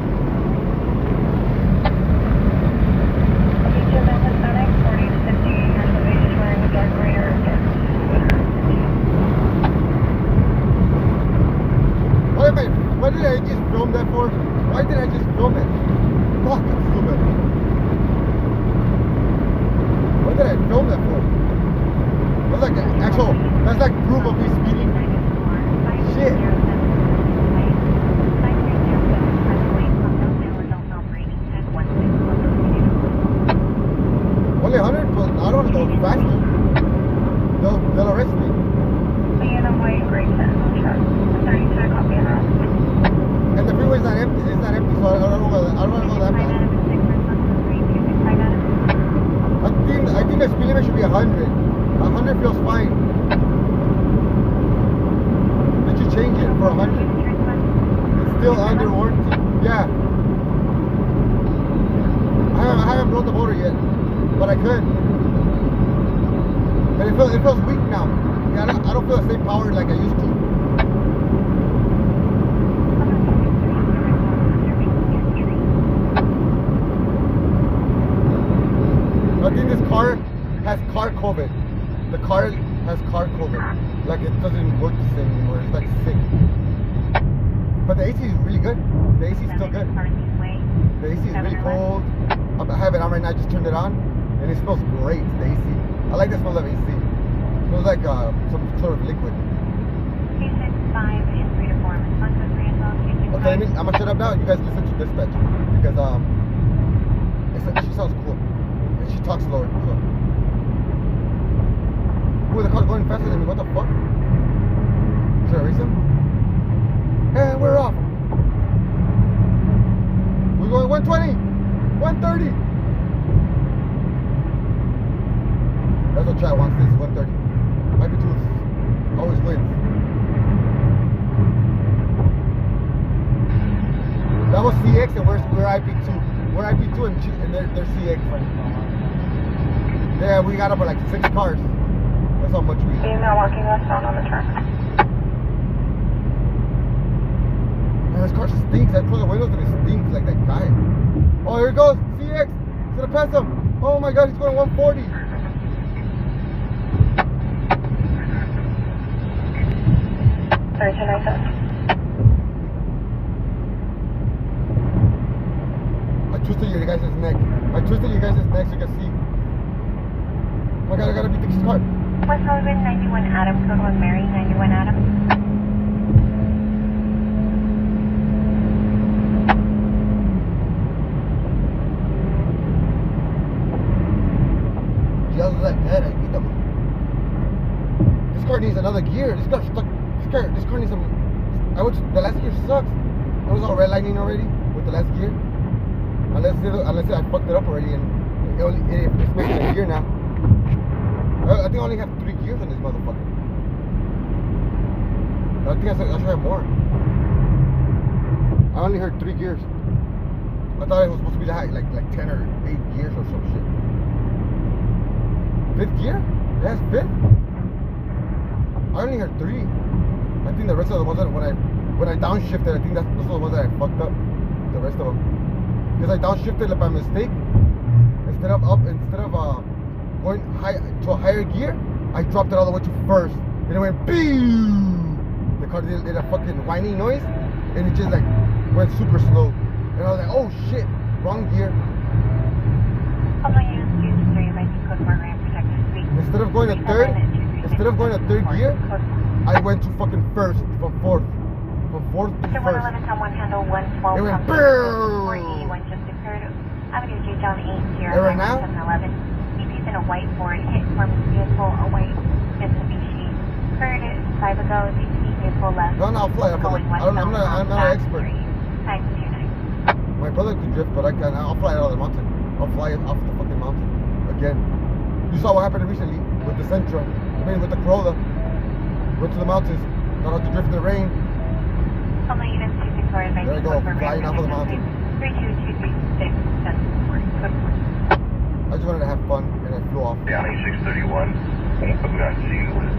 Wait a minute, what did I just film that for? Why did I just film it? Fuck, I'm stupid. What did I film that for? That's like actual, that's like proof of me speeding. Shit. Only 100, but I don't want to go faster. They'll arrest me. And the freeway's not empty. It's not empty, so I don't want to go that fast. I think the speed limit should be 100. 100 feels fine. Did you change it for 100? It's still under warranty. Yeah. I haven't blown the motor yet, but I could. And it feels weak now. Yeah, I don't feel the same power like I used to. I think this car has car COVID. The car has car COVID. Like it doesn't work the same anymore. It's like sick. But the AC is really good. The AC is still good. The AC is really cold. I have it on right now. I just turned it on, and it smells great. The AC. I like the smell of AC. It smells like some sort of liquid. Okay, I'm gonna shut up now. You guys listen to dispatch because she sounds cool. She talks slower, so. Ooh, the car's going faster than me. What the fuck? Is there a reason? And we're off. We're going 120, 130. That's what Chad wants. This 130. IP2 always wins. That was CX and we're IP2. We're IP2 and they're CX. Yeah, we got up with like 6 cars. That's how much we. Female walking westbound on the track. Man, this car stinks. I close the windows and it stinks like that guy. Oh, here it goes. CX. He's gonna pass him. Oh my god, he's going 140. Sorry, 1097. I twisted your guys' neck. I twisted your guys' neck so you can see. Oh my god, I gotta beat this car. West Hollywood 91 Adam, code 1 Mary, 91 Adam. Just like that, I beat them. This car needs another gear. This car stuck. This car needs some. The last gear sucks. It was all redlining already with the last gear. Unless I fucked it up already and it's making a gear now. I only have 3 gears on this motherfucker. I think I should have more. I only heard 3 gears. I thought it was supposed to be like 10 or 8 gears or some shit. 5th gear? That's 5th? I only heard 3. I think the rest of the ones that when I downshifted, I think those are the ones that I fucked up. The rest of them. Because I downshifted by mistake. Instead of going high to a higher gear, I dropped it all the way to 1st. And it went boom! The car did a fucking whining noise. And it just like went super slow. And I was like, oh shit, wrong gear. Instead of going to 3rd gear, I went to fucking 1st from 4th. From 4th to 1st. It went boom! And right now? EP's in a white Ford, hit Foreman's vehicle, a white Mitsubishi. Heard it 5 ago, VP vehicle left. No, I'll fly. I'm not an expert. My brother could drift, but I'll fly it out of the mountain. I'll fly it off the fucking mountain. Again. You saw what happened recently with the Sentra. With the Corolla. Went to the mountains. Thought I could drift in the rain. There I go, flying off of the mountain. 32236. I just wanted to have fun and I flew off. Downey 631. I'm not seeing with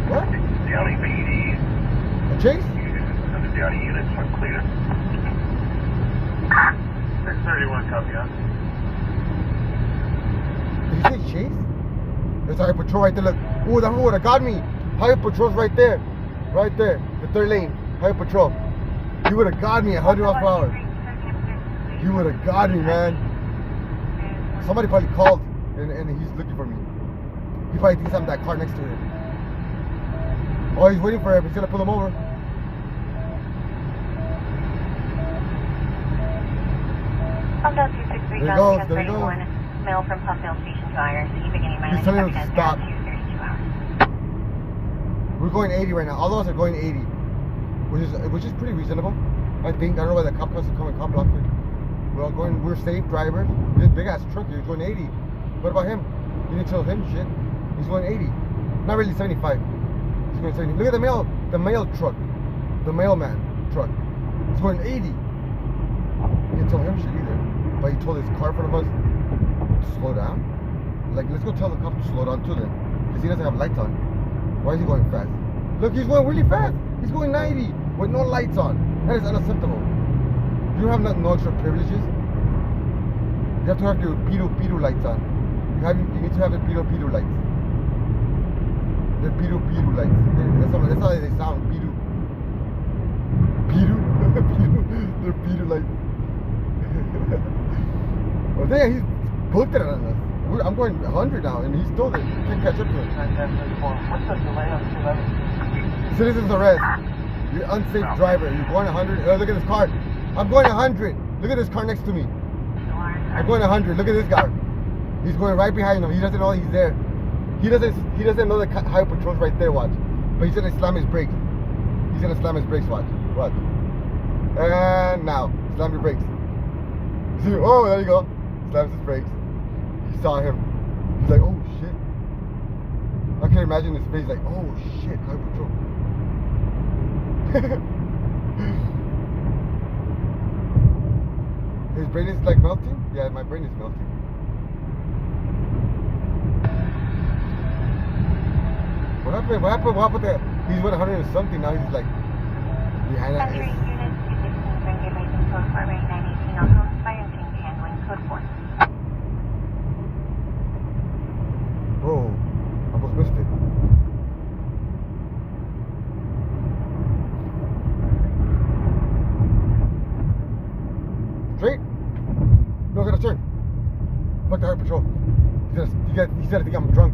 What? Downey PD. A chase? The Downey units are clear. 631, copy on. Did you say chase? There's Highway Patrol right there, look. Ooh, that would have got me. Highway Patrol's right there. Right there. The 3rd lane. Highway Patrol. He would have got me at 100 miles per hour. He would have got me, man. Somebody probably called and he's looking for me. He probably thinks I'm that car next to him. Oh, he's waiting for him. He's gonna pull him over. There he goes, there he goes. Mail from Thornhill Station Fire. He's telling him to stop. We're going 80 right now. All of us are going 80, which is pretty reasonable. I think. I don't know why the cop cars are coming cop blocked it. We're all going. We're safe drivers. This big ass truck here is going 80. What about him? You need to tell him shit. He's going 80. Not really 75. He's going 70. Look at the mail truck, the mailman truck. He's going 80. You didn't tell him shit either. But he told his car in front of us to slow down. Like, let's go tell the cop to slow down too then, because he doesn't have lights on. Why is he going fast? Look, he's going really fast. He's going 90 with no lights on. That is unacceptable. You don't have no extra privileges. You have to have your pedo lights on. You need to have the pedo lights. They're pedo lights. That's how they sound. Pedo. They're pedo lights. Well, damn, he's booked it on us. I'm going 100 now, and he's still there. Can't catch up to him. What's the delay on 211? Citizens arrest. You're unsafe driver. You're going 100. Oh, look at this car. I'm going 100. Look at this car next to me. I'm going 100. Look at this guy. He's going right behind him. He doesn't know he's there. He doesn't know the Highway Patrol's right there. Watch. But he's gonna slam his brakes. He's gonna slam his brakes. Watch. Watch. And now slam your brakes. See? Oh, there you go. Slams his brakes. He saw him. He's like, oh shit. I can imagine his face like, oh shit, Highway Patrol. His brain is like melting? Yeah, my brain is melting. What happened? What happened there? He's 100 and something, now he's like behind that. Entry units, 216 regulating code 48918 on home fire and team handling code 4. Whoa, almost missed it. Straight? No, I gotta turn. Fuck the Highway Patrol. He's gonna think I'm drunk.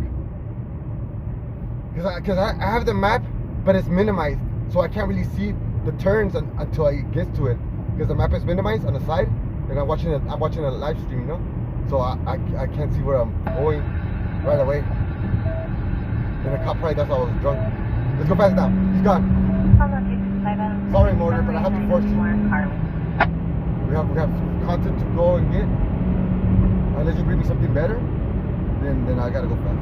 Because I have the map, but it's minimized. So I can't really see the turns until I get to it. Because the map is minimized on the side. And I'm watching a live stream, you know? So I can't see where I'm going right away. And the cop probably thought I was drunk. Let's go fast now. He's gone. Sorry, Mortar, but I have to force you. We have content to go and get. Unless you bring me something better, then I gotta go fast.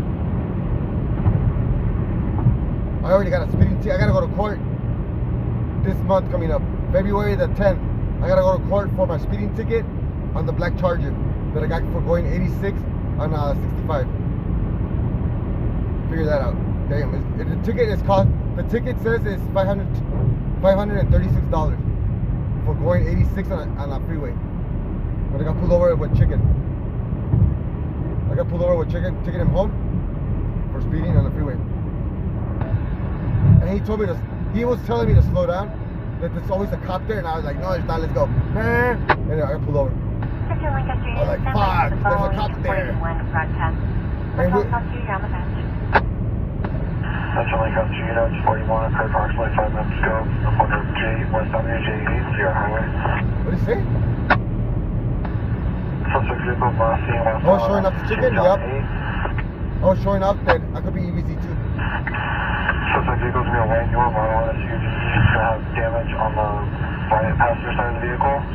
I already got a speeding ticket. I gotta go to court this month coming up, February the 10th. I gotta go to court for my speeding ticket on the black Charger that I got for going 86 on 65. Figure that out. Damn, the ticket is cost. The ticket says it's $536 for going 86 on a freeway. But I got pulled over with chicken. I got pulled over with chicken, taking him home for speeding on the freeway. And he told me he was telling me to slow down, that there's always a cop there, and I was like, no, there's not, let's go. And I got pulled over. I was like, fuck, there's a cop there. And Central Lake up to units 41, occurred approximately 5 minutes ago. The corner of J, West Downey, J8, Sierra Highway. What did he say? Suspect vehicle velocity. Oh, showing off the chicken? Yup. Oh, showing off that I could be EBZ too. Suspect vehicle's gonna be a white Euro model SUV. It's gonna have damage on the right passenger side of the vehicle.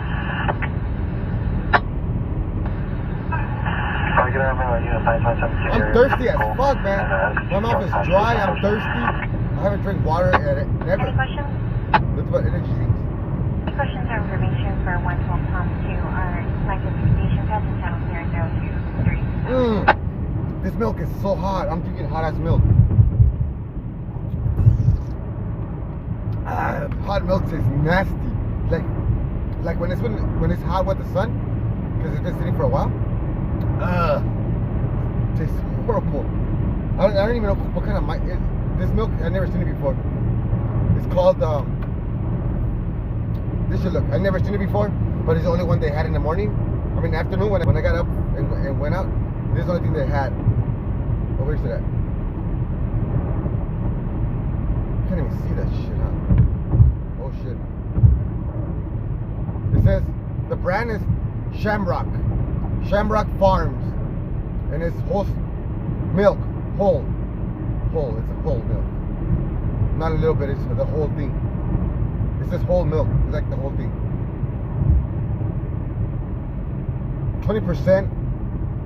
I'm thirsty as fuck, man. My mouth is dry. I'm thirsty. I haven't drank water at it. Never. Any questions? That's about energy drinks. Any questions or information for 112 Palm 2 are selected station passing channel 00230. This milk is so hot. I'm drinking hot ass milk. Hot milk tastes nasty. Like when it's hot with the sun, because it's been sitting for a while. Tastes horrible. I don't even know what kind of this milk. I've never seen it before. It's called this should look. I've never seen it before, but it's the only one they had in the morning. I mean afternoon when I got up and went out. This is the only thing they had. Oh, where's it at? Can't even see that shit, huh? Oh shit. It says the brand is Shamrock Farms, and it's whole milk, whole. It's a whole milk, not a little bit. It's the whole thing. It says whole milk. It's like the whole thing. 20%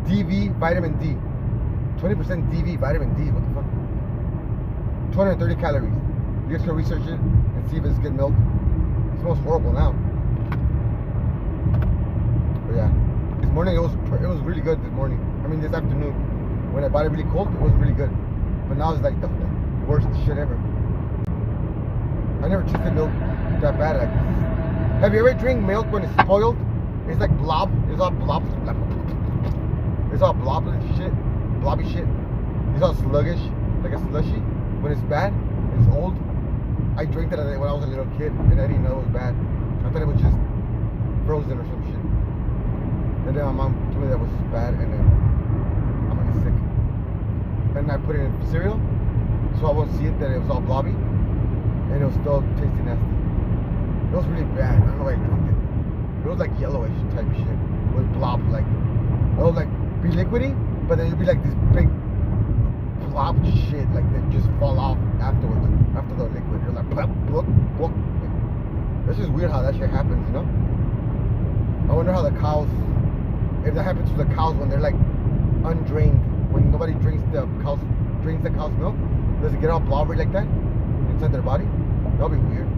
DV vitamin D. 20% DV vitamin D. What the fuck? 230 calories. You guys can research it and see if it's good milk. It smells horrible now. But yeah. This morning it was really good this morning. I mean this afternoon. When I bought it really cold, it was really good. But now it's like the worst shit ever. I never tasted milk that bad like this. Have you ever drank milk when it's spoiled? It's like blob. It's all blob. It's all blobby shit. It's all sluggish, like a slushy. When it's bad, it's old. I drank that when I was a little kid, and I didn't know it was bad. I thought it was just frozen or some shit. And then my mom told me that was bad, and then I'm gonna get sick. And I put it in cereal, so I won't see it that it was all blobby, and it was still tasty nasty. It was really bad. I don't know why I drank it. It was like yellowish type shit with blob, like it was like be liquidy, but then it'd be like this big blob shit, like that just fall off afterwards, after the liquid. You're like, blop, blop, blop. It's just weird how that shit happens, you know? I wonder how the cows, if that happens to the cows when they're like undrained, when nobody drains the cow's milk, does it get all blobbery like that inside their body? That'll be weird.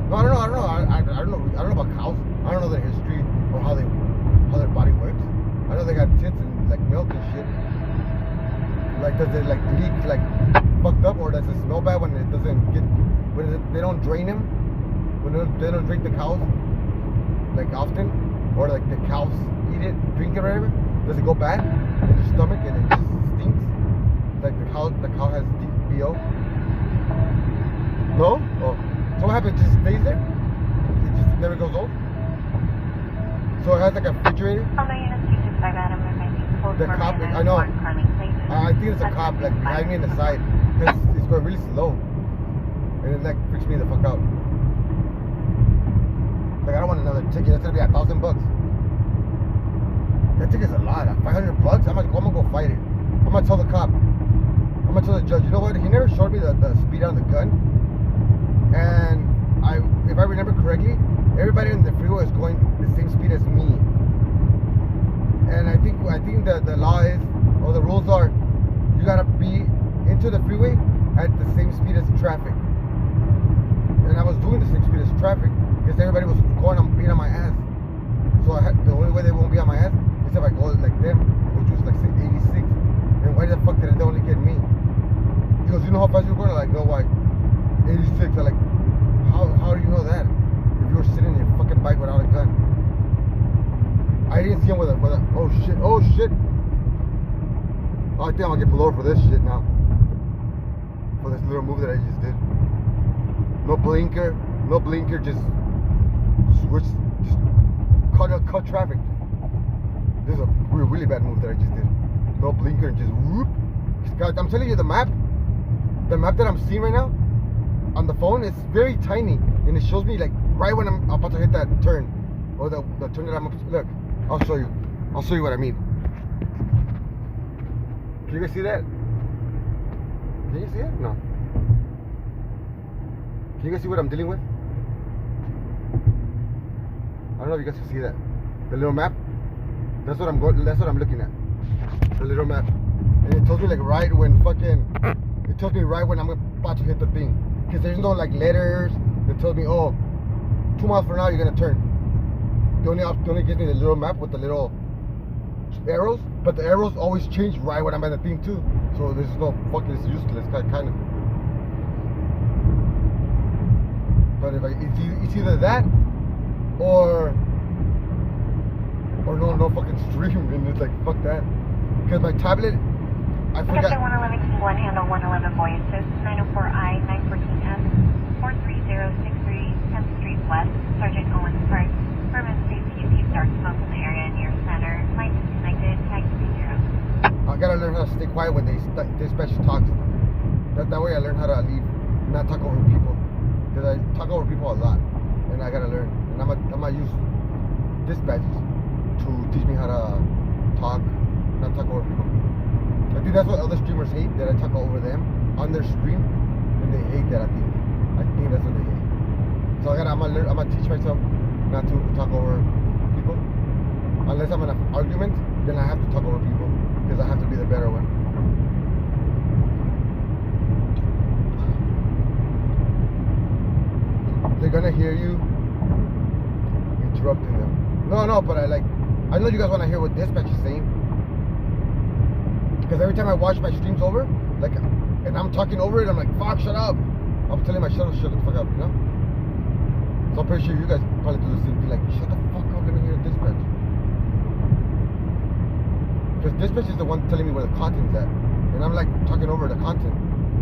No, I don't know. I don't know about cows. I don't know their history or how their body works. I know they got tits and like milk and shit. Like does it like leak like fucked up, or does it smell bad when it doesn't get, when they don't drain them, when they don't drink the cows like often, or like the cows eat it, drink it or whatever? Does it go bad in your stomach and it just stinks? Like the cow has BO? No? Oh. So what happens? It just stays there? It just never goes old? So it has like a refrigerator? The cop, I know. I think it's a cop like behind me on the side, because it's going really slow, and it like freaks me the fuck out. Like I don't want another ticket. That's gonna be $1,000. That ticket's a lot. $500. I'm gonna go fight it. I'm gonna tell the cop. I'm gonna tell the judge. You know what? He never showed me the speed on the gun, and if I remember correctly, everybody in the freeway is going the same speed as me. And I think the law is, or the rules are, you gotta be into the freeway at same speed as traffic. And I was doing the same speed as traffic because everybody was being on my ass. So the only way they won't be on my ass is if I go like them, which was like 86. And why the fuck did they only get me? He goes, you know how fast you're going? I'm like, no, why? 86. I'm like, how do you know that? If you were sitting in your fucking bike without a gun. I didn't see him with a oh shit. Oh, I think I'm gonna get pulled over for this shit now. For this little move that I just did. No blinker, just switch, just cut traffic. This is a really bad move that I just did. No blinker and just whoop. I'm telling you, the map that I'm seeing right now on the phone is very tiny, and it shows me like right when I'm about to hit that turn, or the turn that I'm up to. Look, I'll show you what I mean. Can you guys see that? Can you see it? No. Can you guys see what I'm dealing with? I don't know if you guys can see that. The little map. That's what I'm looking at. The little map. And it tells me like right when it tells me right when I'm about to hit the thing. Because there's no like letters that tells me, oh, 2 miles from now you're gonna turn. It only gives me the little map with the little arrows, but the arrows always change right when I'm at the thing too. So there's no fucking, it's useless kind of. But if it's either that or no fucking stream, and it's like fuck that. Because my tablet, I forgot. Sector 111 King 1, handle 111 Boy Assist, 904I, 914M, 43063, 10th Street West, Sergeant Owens Park, Permanent Safety, see dark smoke in the area near center, line disconnected, tag 30. I gotta learn how to stay quiet when dispatch talks. That way I learn how to leave, not talk over people. Because I talk over people a lot, and I gotta learn. And I'm gonna use dispatches to teach me how to talk, not talk over people. I think that's what other streamers hate, that I talk over them on their stream, and they hate that. I think that's what they hate. So I'm gonna teach myself not to talk over people. Unless I'm in an argument, then I have to talk over people because I have to be the better one. They're gonna hear you interrupting them. No, but I know you guys wanna hear what dispatch is saying. Because every time I watch my streams over, like, and I'm talking over it, I'm like, fuck, shut up. I'm telling myself, shut the fuck up, you know? So I'm pretty sure you guys probably do the same thing, like, shut the fuck up, let me hear dispatch. Because dispatch is the one telling me where the content's at. And I'm like talking over the content.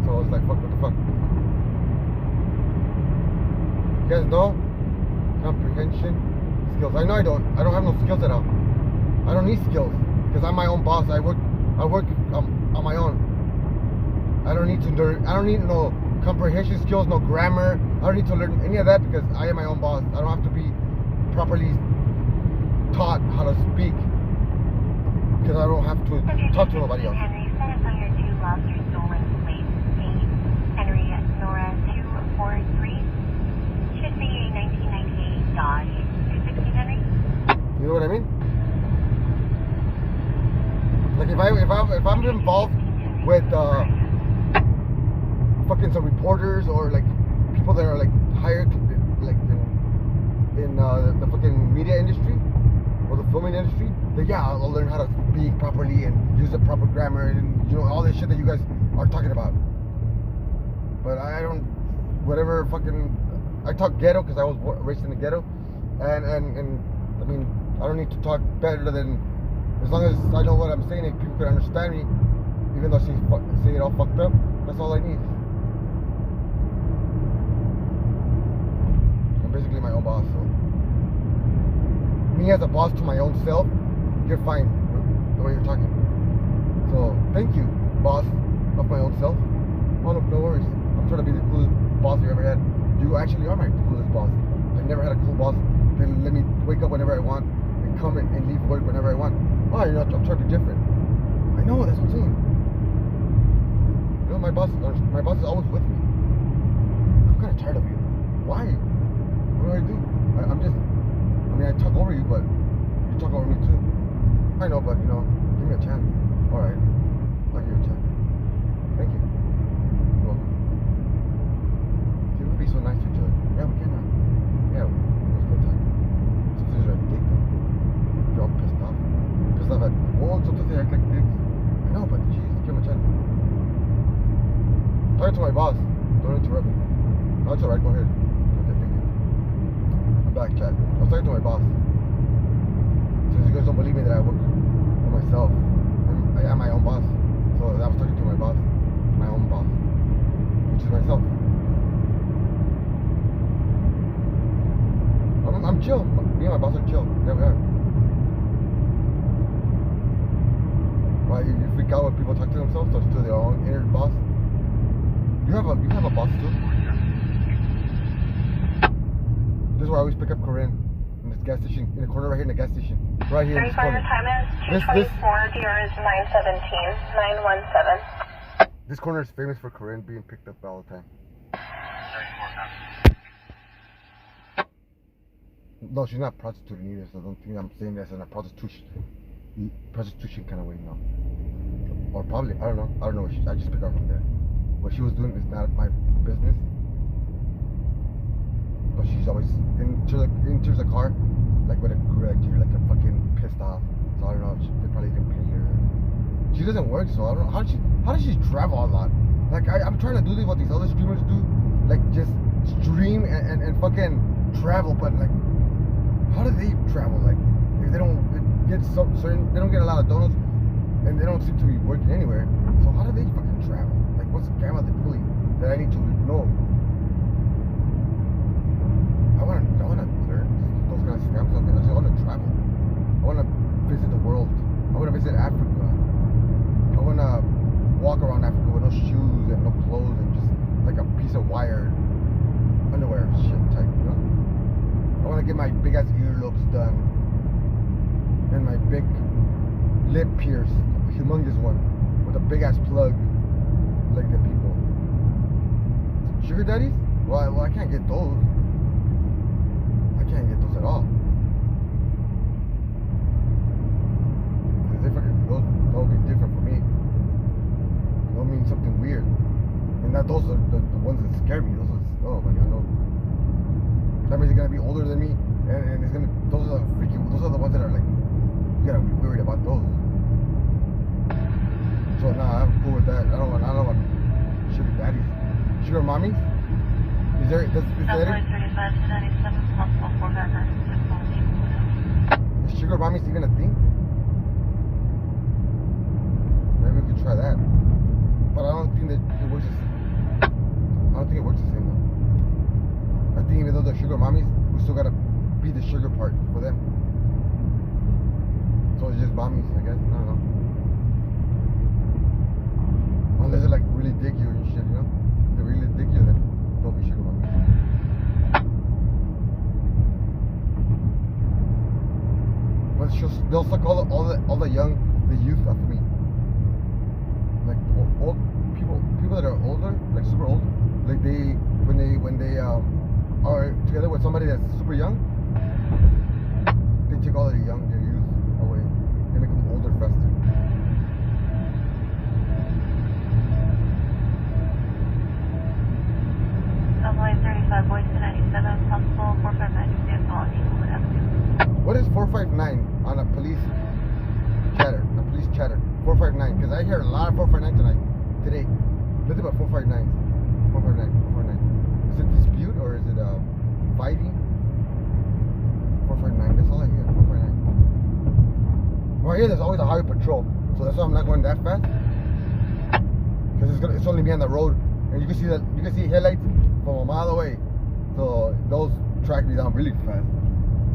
So I was like, fuck, what the fuck? You guys know? Comprehension skills. I know I don't have no skills at all. I don't need skills. Because I'm my own boss. I work on my own. I don't need to learn. I don't need no comprehension skills, no grammar. I don't need to learn any of that because I am my own boss. I don't have to be properly taught how to speak because I don't have to talk to nobody else. Henry, status on your 2 lost or stolen plates. Henry Nora 243. Should be a 1998 Dodge 260, Henry. You know what I mean? Like if I'm involved with fucking some reporters or like people that are like hired like in the fucking media industry or the filming industry, then yeah, I'll learn how to speak properly and use the proper grammar and you know all this shit that you guys are talking about. But I don't, whatever fucking, I talk ghetto because I was raised in the ghetto, and I mean I don't need to talk better than, as long as I know what I'm saying and people can understand me, even though I say it all fucked up. That's all I need. I'm basically my own boss, so me as a boss to my own self, you're fine the way you're talking. So thank you, boss of my own self. Oh no worries. I'm trying to be the coolest boss you ever had. You actually are my coolest boss. I never had a cool boss that let me wake up whenever I want and come and leave work whenever I want. Oh, you know, I'm trying to be different. I know, that's what I'm saying. You know, my boss is always with me. I'm kind of tired of you. Why? What do I do? I talk over you, but you talk over me too. I know, but you know, give me a chance. Alright, I'll give you a chance. Thank you. You're welcome. talking to my boss. Don't interrupt me. No, it's alright, go ahead. Okay, thank you. I'm back, chat. I was talking to my boss. Since you guys don't believe me that I work for myself, I am my own boss. So I was talking to my boss, my own boss, which is myself. I'm chill. Me and my boss are chill. Yeah, we are. Why you freak out when people talk to themselves or to their own inner boss? You have a boss too. This is where I always pick up Corinne in this gas station, in the corner right here in the gas station, right here in this corner. Time is 2:24. DR is 917 917. This corner is famous for Corinne being picked up all the time. No, she's not prostituting either, so I don't think I'm saying this in a prostitution kind of way, no. Or probably, I don't know. I just picked her up from there. What she was doing is not my business. But she's always into the car, like with a grudge, like a fucking pissed off. So I don't know. They probably didn't pay her. She doesn't work, so I don't know how does she travel a lot? Like I'm trying to do what these other streamers do, like just stream and fucking travel, but like. How do they travel? Like, if they don't get they don't get a lot of donuts, and they don't seem to be working anywhere. So how do they fucking travel? Like, what's the scam are they pulling that I need to know? I wanna learn those kind of scams. I wanna travel. I wanna visit the world. I wanna visit Africa. I wanna walk around Africa with no shoes and no clothes and just like a piece of wire underwear shit type, you know? I want to get my big ass earlobes done and my big lip pierced, a humongous one with a big ass plug like the people. Sugar daddies? Well, I can't get those. I can't get those at all. Those will be different for me. They'll mean something weird. And those are the ones that scare me. Those are, oh my god, no. That means they're gonna be older than me, and it's gonna. Those are the ones that are like, you gotta be worried about those. So nah, I'm cool with that. I don't want sugar daddies, sugar mommies. Is that it? Is sugar mommies even a thing? Maybe we could try that, but I don't think that it works. I don't think it works the same though. I think even though they're sugar mommies, we still gotta be the sugar part for them. So it's just mommies, I guess. I don't know. Unless they like really dig you and shit, you know? If they really dig you, then they'll be sugar mommies. But they'll suck all the youth out of me. Like old people that are older, like super old, like when they are together with somebody that's super young, they take all their youth away. They make them older faster. Subway 35, voice to 97, possible 459, apologies, would have to. What is 459 on a police chatter? 459, because I hear a lot of 459 today. Nothing but 459. 459. Is it dispute or is it fighting? 459. That's all I hear. 459. Well, here there's always a highway patrol, so that's why I'm not going that fast. Because it's only me on the road, and you can see headlights from a mile away. So those track me down really fast.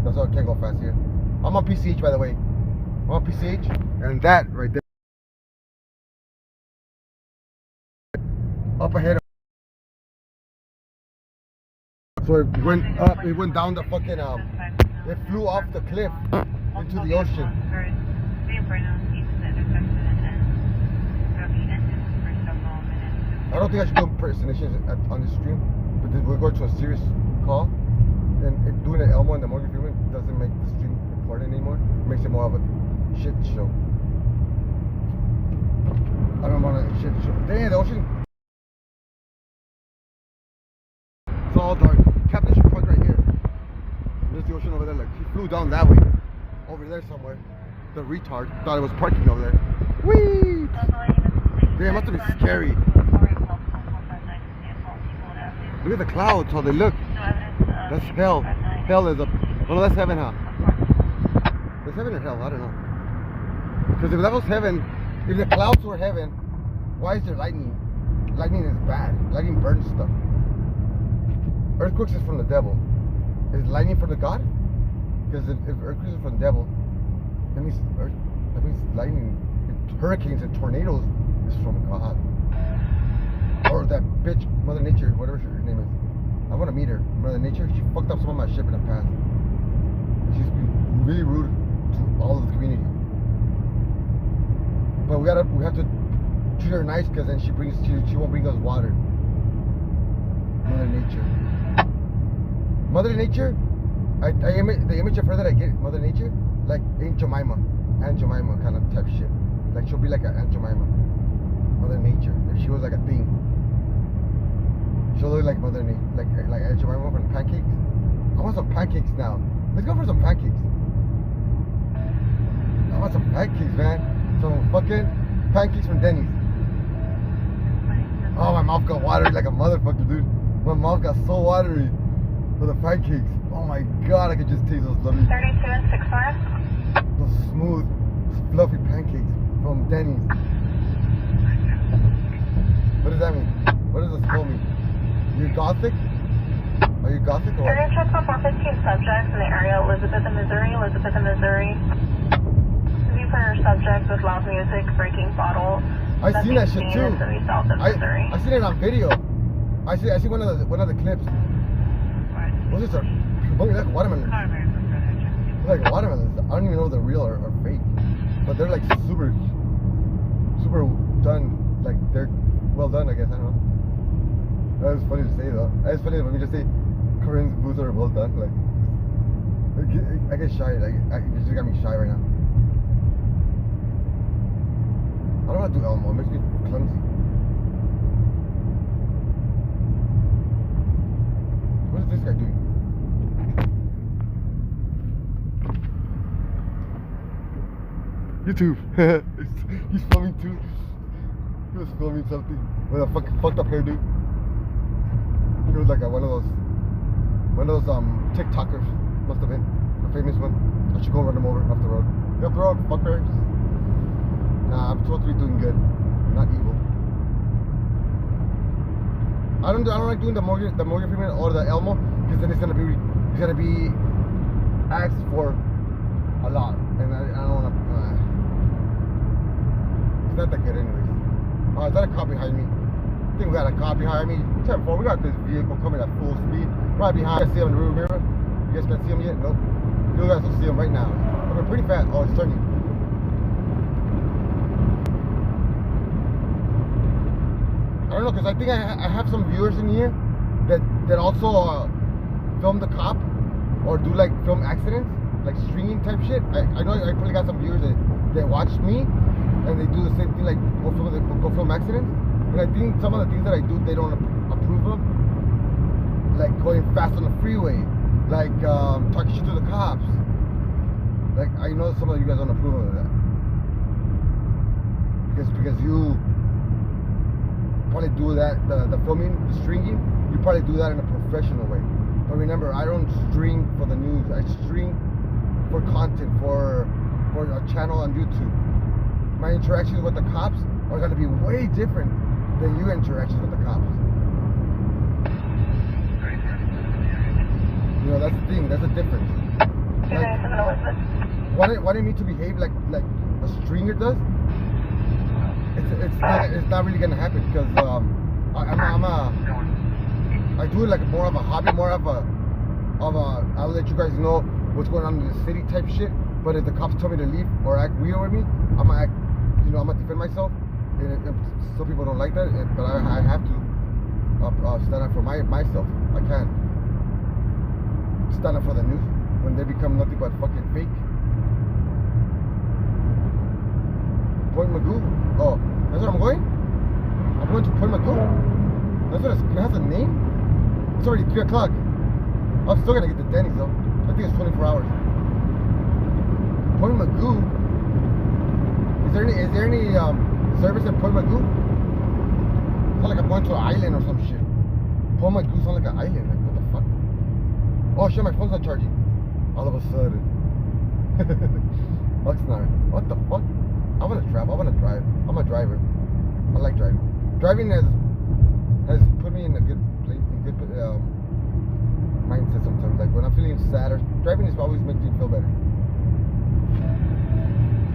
That's why I can't go fast here. I'm on PCH, by the way. I'm on PCH, and that right there. Up ahead. So it went up, it went down the fucking, it flew off the cliff into the ocean. I don't think I should do impersonations on this stream, but we're going to a serious call, and doing an Elmo and the Morgan Freeman doesn't make the stream important anymore. It makes it more of a shit show. I don't want a shit show. Dang, the ocean. It's all dark. Captain should park right here. There's the ocean over there. Like he flew down that way, over there somewhere. The retard thought it was parking over there. Whee! Damn, must have been scary. Look at the clouds, how they look. That's hell. Hell is up. Oh, no, that's heaven, huh? That's heaven or hell? I don't know. Because if that was heaven, if the clouds were heaven, why is there lightning? Lightning is bad. Lightning burns stuff. Earthquakes is from the devil. Is lightning from the God? Because if earthquakes is from the devil, that means lightning, hurricanes and tornadoes is from God. Or that bitch, Mother Nature, whatever her name is. I want to meet her. Mother Nature, she fucked up some of my shit in the past. She's been really rude to all of the community. But we have to treat her nice, because then she won't bring us water. Mother Nature. Mother Nature, the image of her that I get, Mother Nature, like Aunt Jemima kind of type shit. Like she'll be like an Aunt Jemima. Mother Nature, if she was like a thing. She'll look like Mother Nature, like Aunt Jemima from pancakes. I want some pancakes now. Let's go for some pancakes. I want some pancakes, man. Some fucking pancakes from Denny's. Oh, my mouth got watery like a motherfucker, dude. My mouth got so watery for the pancakes. Oh my god, I could just taste those lovely, 32 and 64. those smooth, fluffy pancakes from Denny's. What does that mean? What does this call me? You're gothic? Are you gothic or what? Area check for 415 subjects in the area Elizabeth and Missouri. View for subjects with loud music, breaking bottles. I seen that shit too. South of Missouri. I seen it on video. I see one of the clips. What's this? Like watermelons. Like watermelons. I don't even know if they're real or fake. But they're like super done. Like they're well done, I guess. I don't know. That was funny to say though. It's funny when we just say Korean booths are well done. Like I get shy. Like you just got me shy right now. I don't want to do Elmo. It makes me clumsy. What is this guy doing? YouTube. He's filming too. He was filming something with a fucked up hairdo. He was like one of those TikTokers. Must have been a famous one. I should go run him over off the road. Get off the road, fuckers. Nah, I'm supposed to be doing good, not evil. I don't like doing the Morgan Freeman or the Elmo, because then he's gonna be asked for a lot, and I don't wanna. It's not that good anyways. Is that a cop behind me? I think we got a cop behind me. 10-4, we got this vehicle coming at full speed. Right behind. You guys see him in the rear mirror? You guys can't see him yet? Nope. You guys will see him right now. Coming pretty fast. Oh, it's turning. I don't know, because I think I have some viewers in here that also film the cop or do like film accidents, like stringing type shit. I know I probably got some viewers that watch me and they do the same thing, like go film accidents. And I think some of the things that I do they don't approve of, like going fast on the freeway, like talking shit to the cops. Like I know some of you guys don't approve of that because you probably do that, the filming, the stringing, you probably do that in a professional way. But remember, I don't string for the news. I string for content, for a channel on YouTube. My interactions with the cops are going to be way different than your interactions with the cops. You know, that's the thing. That's the difference. Like, wanting me to behave like a stringer does, it's not really gonna happen, because I do it like more of a hobby, more of a I'll let you guys know what's going on in the city type shit. But if the cops tell me to leave or act weird with me, I'm gonna defend myself. And some people don't like that, but I have to stand up for myself. I can't stand up for the news when they become nothing but fucking fake. Point MUGU. Oh, that's where I'm going? I'm going to Point MUGU. That's what it has a name? It's already 3 o'clock. I'm still gonna get to Denny's though. I think it's 24 hours. Point MUGU. Is there any service in Point MUGU? It's not like I'm going to an island or some shit. Pull my goose on like an island. Like, what the fuck? Oh shit, my phone's not charging. All of a sudden. Oxnard. What the fuck? I wanna travel. I wanna drive. I'm a driver. I like driving. Driving has put me in a good place, in good mindset sometimes. Like when I'm feeling sad, or driving is always makes me feel better.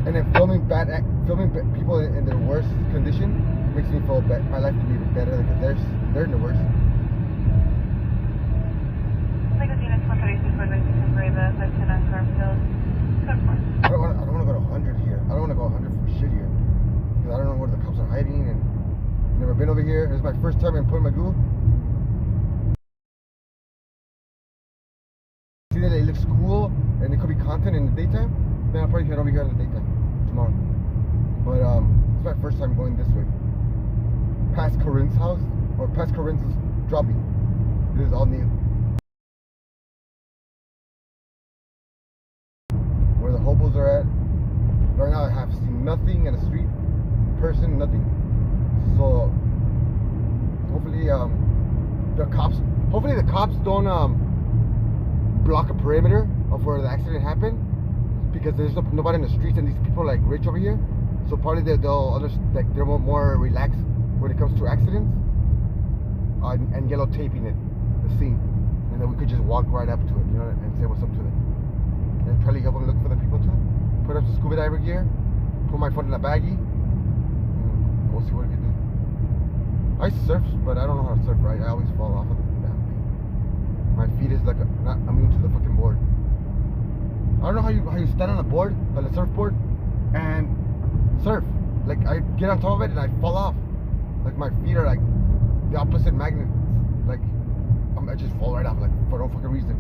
And then filming people in their worst condition makes me feel better. My life can be better because they're in the worst. I don't want to go to 100 here. I don't want to go 100 for shit here. Because I don't know where the cops are hiding and never been over here. It's my first time in MUGU. See that it looks cool and it could be content in the daytime. Then I'll probably head over here in the daytime tomorrow. But it's my first time going this way. Past Corinne's house or past Corinne's dropping. This is all new. Where the hobos are at. Right now I have seen nothing in the street, person, nothing. So hopefully the cops don't block a perimeter of where the accident happened, because there's nobody in the streets and these people are like rich over here. So probably they'll understand, like they're more relaxed when it comes to accidents, and yellow taping it, the scene, and then we could just walk right up to it, you know, and say what's up to them. And probably help them look for the people too. Put up some scuba diver gear, put my phone in a baggie, and we'll see what we can do. I surf, but I don't know how to surf right. I always fall off of the damn thing. My feet is like not immune to the fucking board. I don't know how you stand on a board, on a surfboard, and surf. Like I get on top of it and I fall off. Like my feet are like the opposite magnets. Like I just fall right off, like for no fucking reason.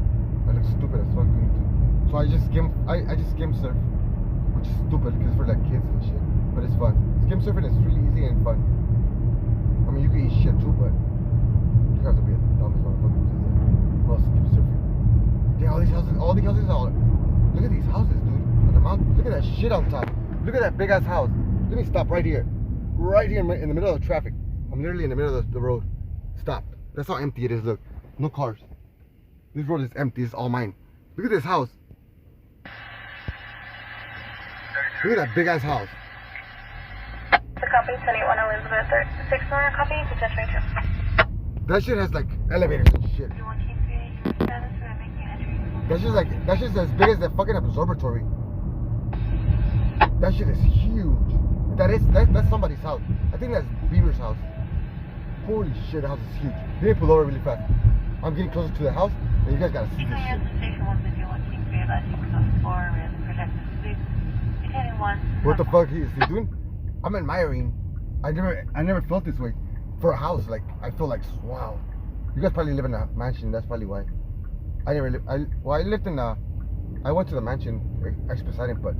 I look stupid as fuck doing it. So I just skim surf, which is stupid because it's for like kids and shit. But it's fun. Skim surfing is really easy and fun. I mean, you can eat shit too, but you have to be a dumbest motherfucker to do that. Well, skim surfing. Yeah, all these houses are. Look at these houses, dude. On the mountain. Look at that shit on top. Look at that big ass house. Let me stop right here. Right here in the middle of the traffic. I'm literally in the middle of the road. Stop. That's how empty it is. Look, no cars. This road is empty. It's all mine. Look at this house. Look at that big ass house. Copy 21 Elizabeth 6 more copy to just right here. That shit has like elevators and shit. That's just as big as the fucking observatory. That shit is huge. That's somebody's house. I think that's Beaver's house. Holy shit, the house is huge. Let me pull over really fast. I'm getting closer to the house, and you guys gotta see this shit. What the fuck is he doing? I'm admiring. I never felt this way for a house. Like I feel like wow. You guys probably live in a mansion. That's probably why. I never lived. I lived in a. I went to the mansion, Poseidon, but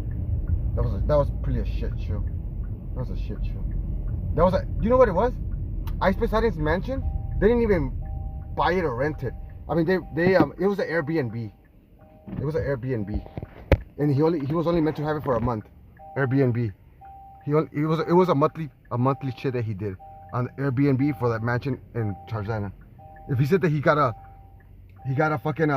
that was pretty a shit show. That was a shit show. That was a. You know what it was? Poseidon's mansion. They didn't even buy it or rent it. I mean, it was an Airbnb. It was an Airbnb, and he was only meant to have it for a month. Airbnb. It was a monthly shit that he did on Airbnb for that mansion in Tarzana. If he said that he got a fucking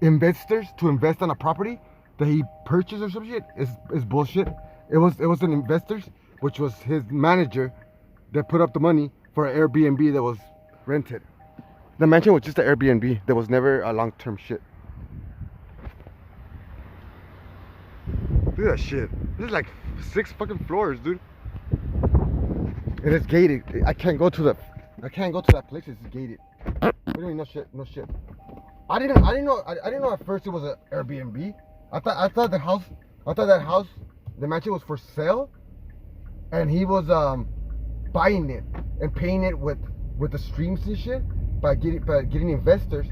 investors to invest on a property that he purchased or some shit, is bullshit. It was an investors, which was his manager, that put up the money for an Airbnb that was rented. The mansion was just an Airbnb. There was never a long-term shit. Look at that shit. This is like 6 fucking floors, dude. And it's gated. I can't go to that place. It's gated. What do you mean no shit? No shit. I didn't know at first it was an Airbnb. I thought that house, the mansion was for sale, and he was buying it and paying it with the streams and shit by getting investors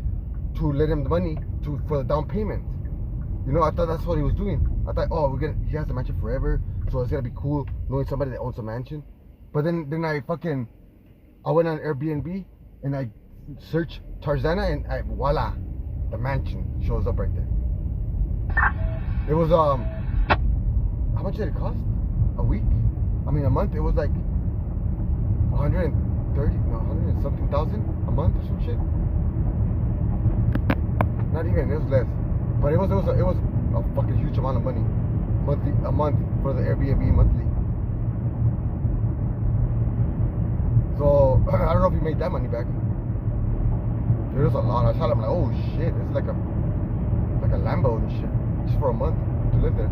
to lend him the money for the down payment. You know, I thought that's what he was doing. I thought, oh, he has the mansion forever, so it's gonna be cool knowing somebody that owns a mansion. But then I went on Airbnb and I searched Tarzana and voila, the mansion shows up right there. It was how much did it cost? A month? It was like $130,000 100 and something thousand a month or some shit. Not even, it was less. But it was a fucking huge amount of money. A month for the Airbnb monthly. So I don't know if he made that money back. It was a lot. I saw him like, oh shit, it's like a Lambo and shit. Just for a month to live there.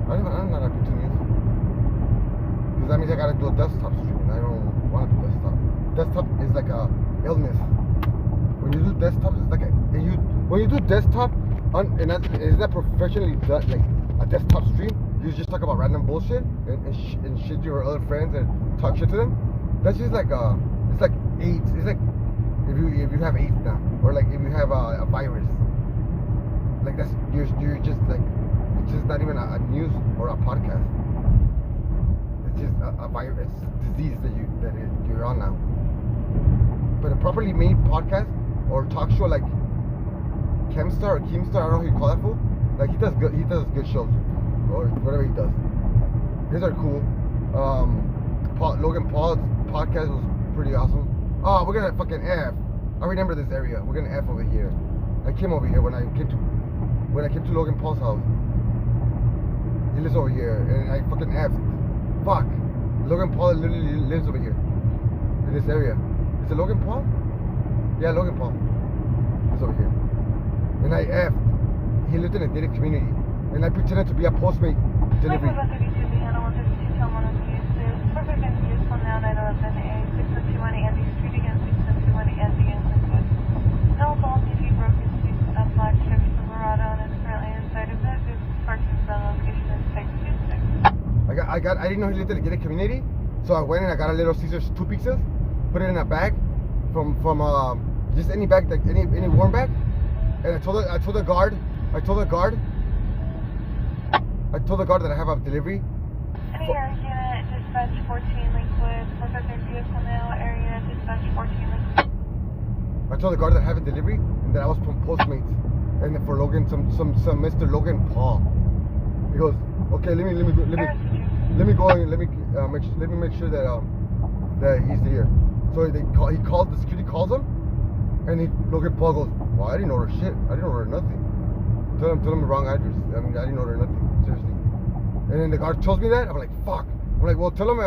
I'm not happy to news. Because that means I gotta do a desktop stream. I don't want to do desktop. Desktop is like a illness. When you do desktop, it's like when you do desktop, it's not professionally done, like a desktop stream. You just talk about random bullshit and shit your other friends and talk shit to them. That's just like it's like AIDS. It's like if you have AIDS now, or like if you have a virus. Like that's you're just like, it's just not even a news or a podcast. It's just a virus disease that you're on now. But a properly made podcast or talk show like Keemstar, I don't know who you call that fool. Like he does good shows or whatever he does. These are cool. Logan Paul's podcast was pretty awesome. Oh, we're gonna fucking F. I remember this area. We're gonna F over here. I came over here when I came to Logan Paul's house. He lives over here, and I fucking F. Fuck. Logan Paul literally lives over here in this area. Is it Logan Paul? Yeah, Logan Paul. He's over here. And I F. He lived in a gated community, and I pretended to be a Postmate delivery. I didn't know he lived in a gated community, so I went and I got a Little Caesars 2 pizzas, put it in a bag from just any bag, like any warm bag, and I told the guard that I have a delivery. Any area, dispatch 14 Lakewood, look at their vehicle now, area, dispatch 14 Lakewood. I told the guard that I have a delivery and that I was from Postmates, and for Logan, some Mr. Logan Paul. He goes, okay, let me go and let me make sure that he's here. So he called, the security calls him, and Logan Paul goes, well, I didn't order shit. I didn't order nothing. Tell him the wrong address. I mean, I didn't order nothing. Seriously. And then the guard tells me that. I'm like, fuck. I'm like, well, tell him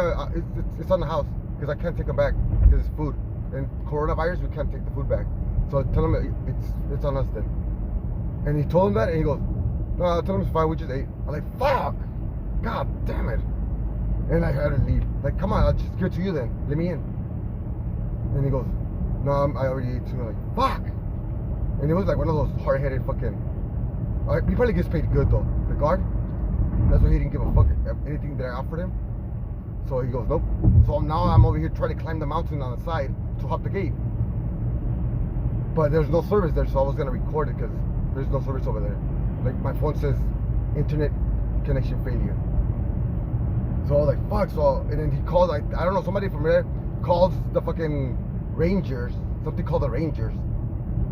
it's on the house because I can't take him back because it's food. And coronavirus, we can't take the food back. So tell him it's on us then. And he told him that, and he goes, no, I'll tell him it's fine. We just ate. I'm like, fuck. God damn it. And I had to leave. Like, come on, I'll just give it to you then. Let me in. And he goes, no, I already ate too. I'm like, fuck. And it was like one of those hard-headed fucking. He probably gets paid good though. The guard. That's why he didn't give a fuck anything that I offered him. So he goes, nope. So now I'm over here trying to climb the mountain on the side to hop the gate. But there's no service there, so I was gonna record it because there's no service over there. Like my phone says, internet connection failure. So I was like, fuck. So and then he called, like, I don't know, somebody from there calls the fucking Rangers, something called the Rangers.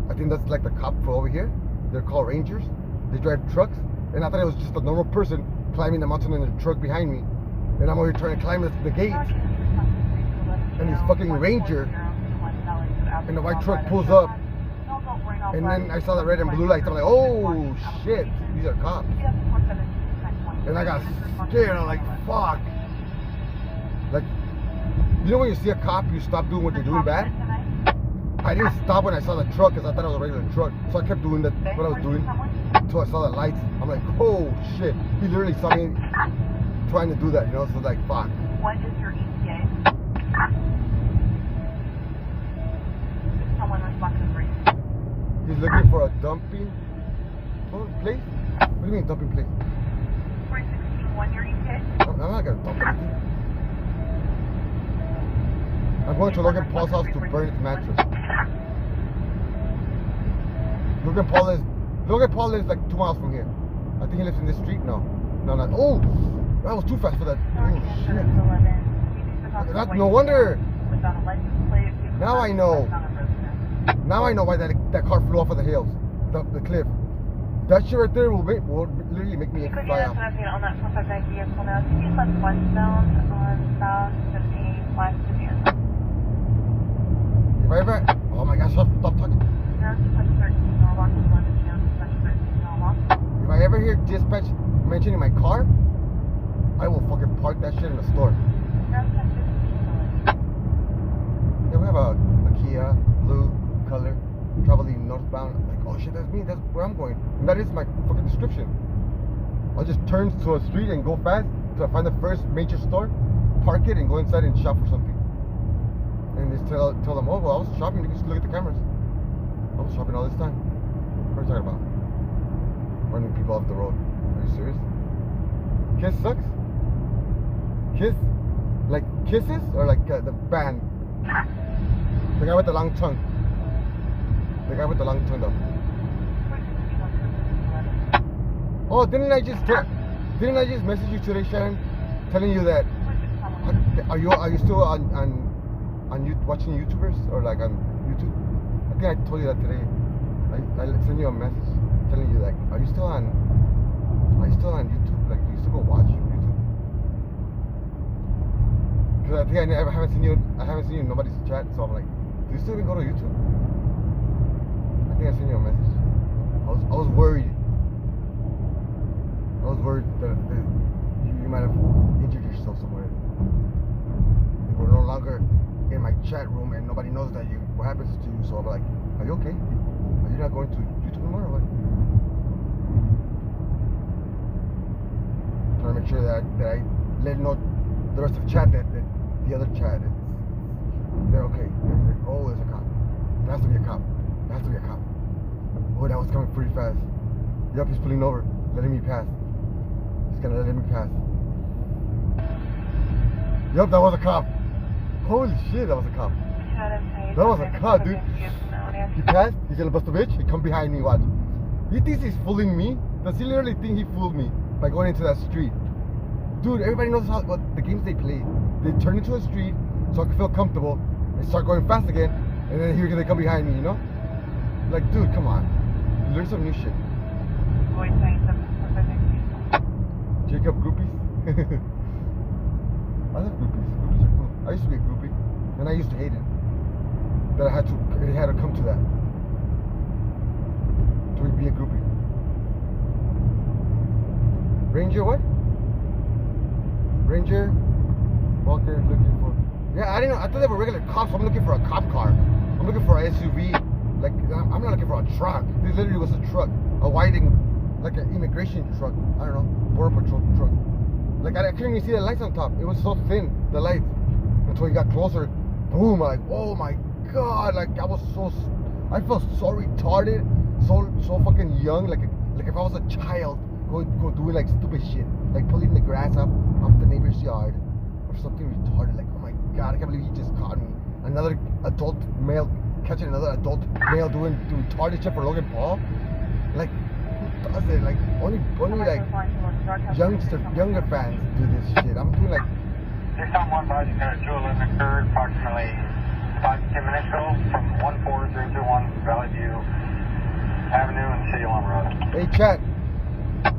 I think that's like the cop for over here. They're called Rangers. They drive trucks, and I thought it was just a normal person climbing the mountain in a truck behind me, and I'm over here trying to climb the gate, and this fucking Ranger and the white truck pulls up, and then I saw the red and blue lights. I'm like, oh shit, these are cops. And I got scared. I'm like, fuck. Like, you know when you see a cop, you stop doing what you're doing bad? I didn't stop when I saw the truck because I thought it was a regular truck. So I kept doing what I was doing until I saw the lights. I'm like, oh shit. He literally saw me trying to do that, you know? So like, fuck. What is your ETA? Someone responsive for you. He's looking for a dumping place? What do you mean dumping place? 416, your ETA? I'm not gonna dump anything. I'm going to Logan Paul's house to burn his mattress. Logan Paul lives like 2 miles from here. I think he lives in this street. No, not. Oh, that was too fast for that. Oh shit. No wonder. Now I know. Now I know why that car flew off of the hills, the cliff. That shit right there will literally make me Could you fly have out. an update on that suspect vehicle now? Can you left westbound on South 75 to Denny? If I ever, oh my gosh, stop talking. Now, suspect 13 Norwalk, you want to down suspect 13 Norwalk? If I ever hear dispatch mentioning my car, I will fucking park that shit in the store. Now, suspect 15 Yeah, we have a Kia, blue color, traveling northbound. Like, oh shit, that's me. That's where I'm going. And that is my fucking description. I'll just turn to a street and go fast till I find the first major store, park it, and go inside and shop for something. And just tell them, oh, well, I was shopping. You can just look at the cameras. I was shopping all this time. What are you talking about? Running people off the road. Are you serious? Kiss sucks? Kiss? Like Kisses? Or like the band? The guy with the long tongue. The guy with the long tongue though. Oh, didn't I just message you today, Sharon, telling you that are you still on watching YouTubers or like on YouTube? I think I told you that today. I sent you a message telling you like, are you still on YouTube? Like, do you still go watch YouTube? Because I think I haven't seen you in nobody's chat, so I'm like, do you still even go to YouTube? I think I sent you a message. I was worried. I was worried that you might have injured yourself somewhere. We're no longer in my chat room and nobody knows that what happens to you. So I'm like, are you okay? Are you not going to YouTube anymore or what? Trying to make sure that I let know the rest of the chat that the other chat they're okay. Oh, there's a cop. There has to be a cop. There has to be a cop. Oh, that was coming pretty fast. Yup, he's pulling over, letting me pass. He's gonna let me pass. Yup, that was a cop. Holy shit, that was a cop. That was a cop, dude. He passed, he's gonna bust a bitch, he come behind me, watch. He thinks he's fooling me. Does he literally think he fooled me by going into that street? Dude, everybody knows what the games they play. They turn into a street so I can feel comfortable and start going fast again, and then here they come behind me, you know? Like, dude, come on. Learn some new shit. Jacob groupies? I love groupies. Groupies are cool. I used to be a groupie, and I used to hate it. That it had to come to that. To be a groupie. Ranger what? Ranger Walker looking for. Yeah, I didn't know. I thought they were regular cops. I'm looking for a cop car. I'm looking for an SUV. Like, I'm not looking for a truck. This literally was a truck. A whiting, like an immigration truck. I don't know. Border patrol truck. Like, I couldn't even see the lights on top. It was so thin, the lights. Until he got closer. Boom. I'm like, oh my god. Like, I felt so retarded. So fucking young. Like if I was a child go doing like stupid shit. Like pulling the grass up off the neighbor's yard. Or something retarded. Like, oh my god, I can't believe he just caught me. Another adult male catching another adult male doing retarded shit for Logan Paul. Like, who does it? Like, only like younger fans do this shit. I'm doing like. 6-1 Bison Code 211 occurred approximately 5 to 10 minutes ago from 14021 Valley View Avenue in City of Road. Hey, chat.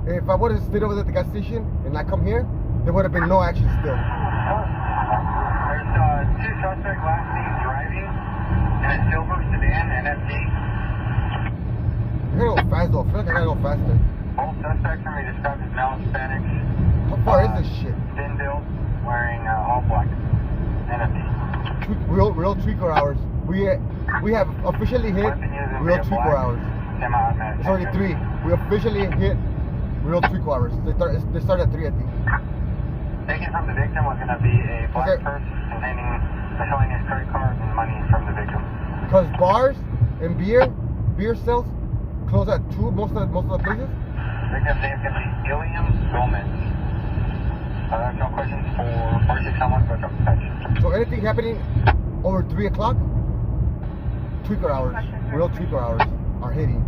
If I would have stayed over at the gas station and not come here, there would have been no action still. There's 2 suspects last seen driving in a silver sedan NFG. I gotta go fast though. I feel like I gotta go faster. Both suspects can be described as male Hispanics. How far is this shit? Thin build, wearing all black NFG. Real tweaker hours. We have officially hit real tweaker hours. It's already 3. We officially hit real tweaker hours. They start at 3, I think. Taken from the victim was going to be a black purse containing miscellaneous credit cards and money from the victim. Because bars and beer sales close at 2 most of the places. Victim's name is going to be Gilliam Gomez. No questions for 46-1, go drop dispatch. So anything happening over 3 o'clock, tweaker hours, real tweaker hours are hitting.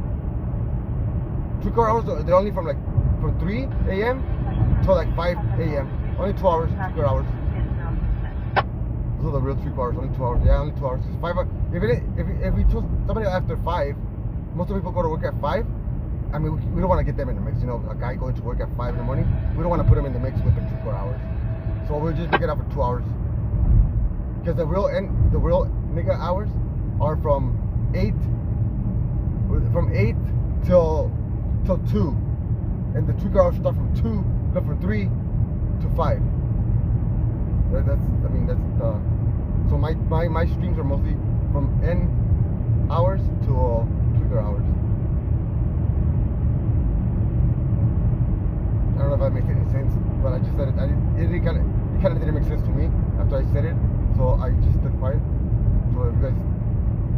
Tweaker hours, they're only from 3 a.m. till like 5 a.m. Only 2 hours, tweaker hours. Those are the real tweaker hours, only 2 hours. Yeah, only 2 hours. 5. If we took somebody after 5, most of the people go to work at 5. I mean, we don't want to get them in the mix. You know, a guy going to work at 5 in the morning, we don't want to put him in the mix with the 2 hours. So we'll just make it up for 2 hours. Because the real nigga hours are from 8 till 2, and the 2 hours start from 3 to 5. So my streams are mostly from N hours to 2 hours. I don't know if that makes any sense, but I just said it. It kind of didn't make sense to me after I said it, so I just stood quiet. So if you guys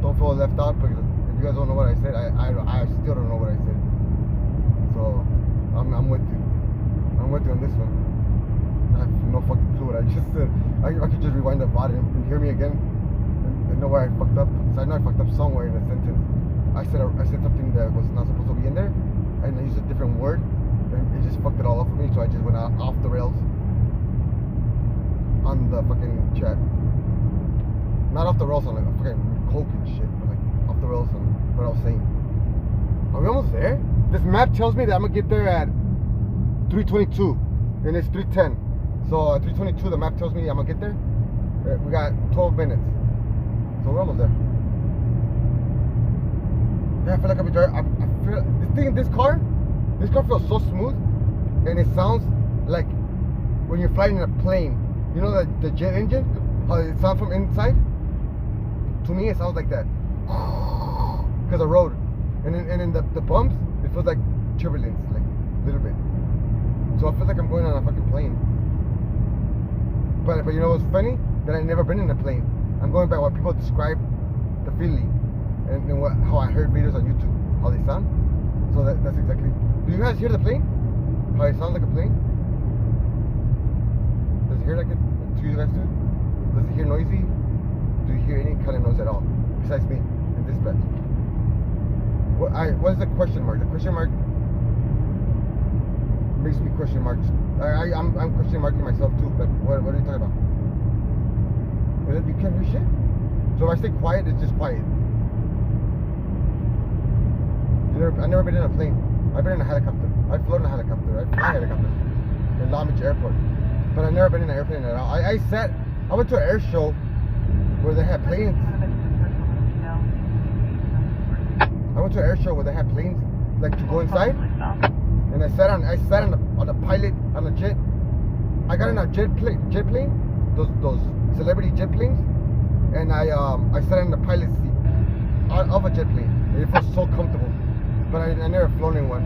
don't feel left out, because if you guys don't know what I said, I still don't know what I said. So I'm with you. I'm with you on this one. I have no fucking clue what I just said. I could just rewind the body and hear me again and know where I fucked up. So I know I fucked up somewhere in a sentence. I said something that was not supposed to be in there, and I used a different word. And it just fucked it all up for me, so I just went off the rails on the fucking chat. Not off the rails on like fucking coke and shit, but like off the rails on what I was saying. Are we almost there? This map tells me that I'm gonna get there at 3:22, and it's 3:10. So at 3:22, the map tells me I'm gonna get there. We got 12 minutes, so we're almost there. Yeah, I feel like I'm driving. I feel this car feels so smooth, and it sounds like when you're flying in a plane. You know the jet engine, how it sounds from inside? To me, it sounds like that. Because of road. And in the bumps, it feels like turbulence, like a little bit. So I feel like I'm going on a fucking plane. But you know what's funny? That I've never been in a plane. I'm going by what people describe the feeling, and how I heard videos on YouTube, how they sound. So that's exactly. Do you guys hear the plane? How it sounds like a plane? Does it hear like it to you guys too? Does it hear noisy? Do you hear any kind of noise at all? Besides me and dispatch. What is the question mark? The question mark makes me question marks. I'm question marking myself too. But what are you talking about? You can't hear shit? So if I stay quiet, it's just quiet. I've never been in a plane. I've been in a helicopter. I've flown a helicopter. I've flown a helicopter in Long Beach Airport. But I've never been in an airplane at all. I went to an air show where they had planes. I went to an air show where they had planes like to go inside. And I sat on the pilot on the jet. I got in a jet plane, those celebrity jet planes, and I sat in the pilot seat of a jet plane. It felt so comfortable. But I never flown in one.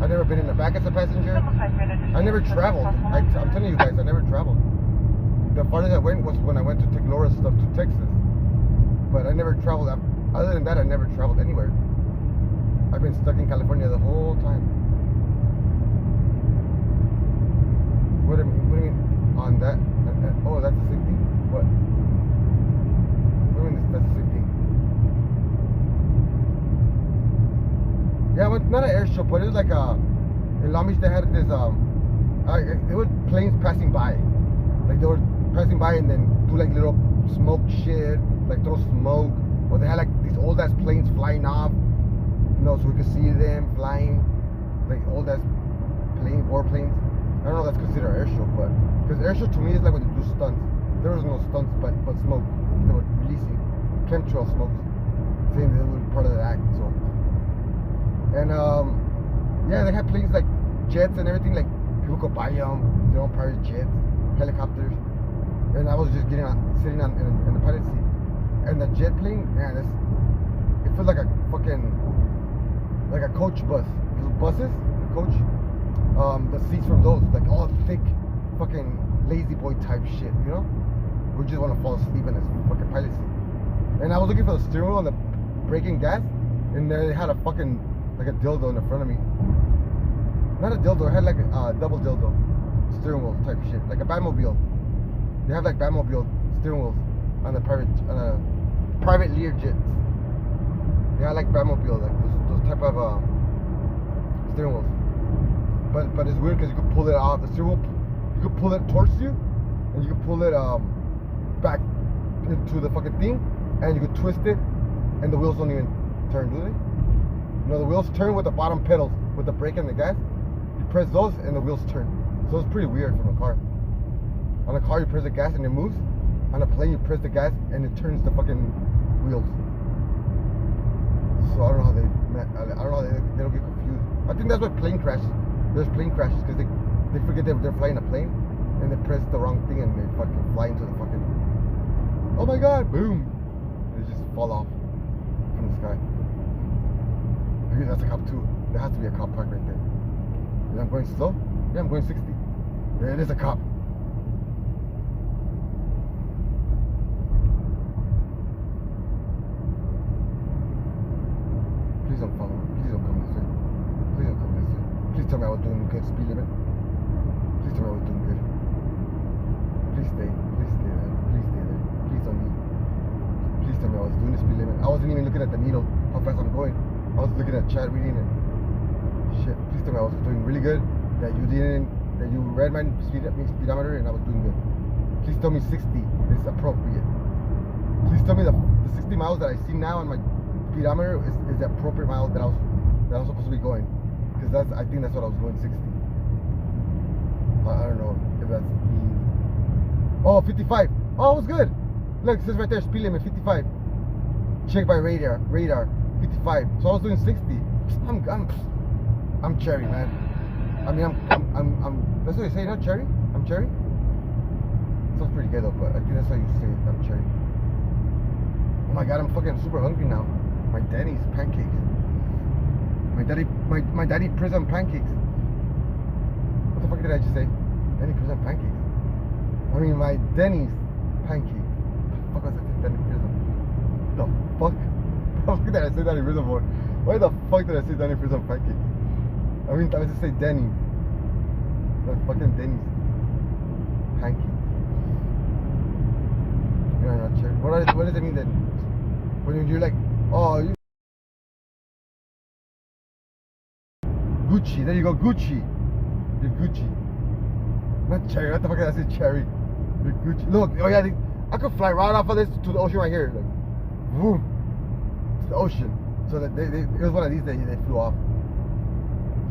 I've never been in the back as a passenger. I never traveled. I'm telling you guys, I never traveled. The farthest I went was when I went to take Laura's stuff to Texas. But I never traveled. Other than that, I never traveled anywhere. I've been stuck in California the whole time. What do you mean on that? Oh, that's the same thing? What? What do you mean that's the same thing? Yeah, well, not an air show, but it was like in Long Beach they had this it was planes passing by, like they were passing by and then do like little smoke shit, like throw smoke, or they had like these old ass planes flying off, you know, so we could see them flying, like old ass warplanes. I don't know if that's considered an air show, but because air show to me is like when they do stunts. There was no stunts, but smoke. They were releasing chemtrail smokes, saying that it was part of the act. So. And yeah, they had planes like jets and everything. Like people could buy their own private jets, helicopters. And I was just sitting in the pilot seat. And the jet plane, man, it feels like a fucking like a coach bus. Those buses, the coach, the seats from those, like all thick, fucking lazy boy type shit, you know? We just want to fall asleep in this fucking pilot seat. And I was looking for the steering wheel and the braking gas, and they had a fucking like a dildo in the front of me. Not a dildo, it had like a double dildo steering wheel type shit, like a Batmobile. They have like Batmobile steering wheels on a private Lear jets. They had like Batmobile, like those type of steering wheels. But it's weird because you could pull it off the steering wheel. You could pull it towards you, and you could pull it back into the fucking thing, and you could twist it, and the wheels don't even turn, do they? You know, the wheels turn with the bottom pedals. with the brake and the gas. You press those and the wheels turn. So it's pretty weird from a car. On a car, you press the gas and it moves. On a plane, you press the gas and it turns the fucking wheels. So I don't know how they don't get confused. I think that's why plane crashes. There's plane crashes because they forget they're flying a plane and they press the wrong thing and they fucking fly into the fucking. Oh my god! Boom! And they just fall off from the sky. I guess that's a cop too. There has to be a cop parked right there. And I'm going slow? Yeah, I'm going 60. There it is, a cop. Please don't follow me. Please don't come this way. Please don't come this way. Please tell me I was doing good speed limit. Please tell me I was doing good. Please stay. Please stay there. Please stay there. Please don't leave. Please tell me I was doing the speed limit. I wasn't even looking at the needle, how fast I'm going. I was looking at chat reading it. Shit. Please tell me I was doing really good. That you read my speedometer and I was doing good. Please tell me 60 is appropriate. Please tell me the 60 miles that I see now on my speedometer is the appropriate mile that I was supposed to be going. Because I think that's what I was going, 60. I don't know if that's oh, 55. Oh, it was good. Look, it says right there, speed limit 55. Check by radar 55. So I was doing 60. I'm cherry, man. I mean, I'm that's what you say, not cherry? I'm cherry? Sounds pretty good though, but I think that's how you say it. I'm cherry. Oh my god, I'm fucking super hungry now. My Denny's pancakes. My daddy prison pancakes. What the fuck did I just say? Denny prison pancakes. I mean, my Denny's pancakes. The fuck was I saying Denny prison? The fuck? The fuck did I say Denny prison for? Why the fuck did I say Denny prison pancakes? I mean, I was just say Denny. The fucking Denny's pancakes. You're not sure. What does it mean then? When you're like, oh, you Gucci. There you go, Gucci. You're Gucci. Not cherry. What the fuck did I say cherry? You're Gucci. Look, oh yeah, I could fly right off of this to the ocean right here. Like, boom, to the ocean. So that it was one of these that they flew off.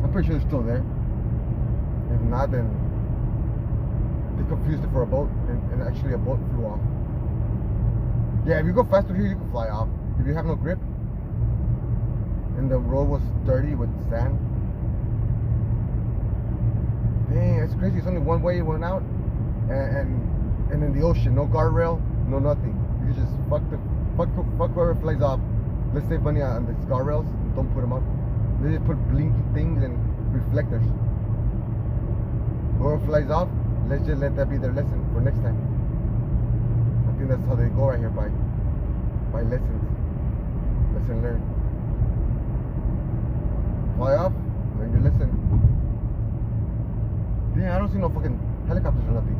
I'm pretty sure they're still there. If not, then they confused it for a boat, and actually a boat flew off. Yeah, if you go faster here, you can fly off. If you have no grip, and the road was dirty with sand. Dang, it's crazy. It's only one way, one out, and in the ocean, no guardrail, no nothing. You just fuck whoever flies off. Let's save money on the guardrails. Don't put them up. They just put blinking things and reflectors. Whoever flies off, let's just let that be their lesson for next time. I think that's how they go right here, by lessons. Lesson learned. Fly off, learn your lesson. Damn, I don't see no fucking helicopters or nothing.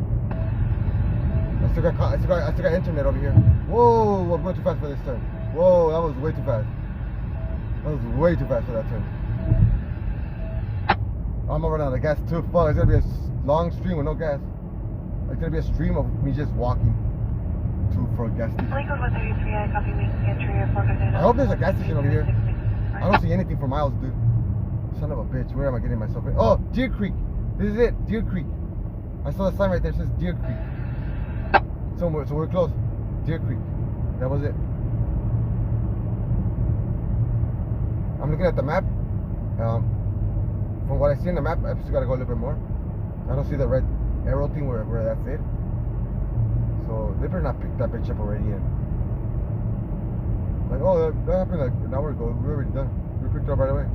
I still got internet over here. Whoa, I'm going too fast for this turn. Whoa, that was way too fast. That was way too fast for that turn. I'm gonna run out of gas too. Fuck, it's gonna be a long stream with no gas. It's gonna be a stream of me just walking for a gas station. I hope there's a gas station over here. I don't see anything for miles, dude. Son of a bitch, where am I getting myself in? Oh, Deer Creek. This is it, Deer Creek. I saw the sign right there, it says Deer Creek. So we're close. Deer Creek. That was it. I'm looking at the map. From what I see in the map, I just gotta go a little bit more. I don't see the red arrow thing where that's it. So they better not pick that bitch up already yet. Like, oh, that happened like an hour ago. We're already done. We picked it up right away.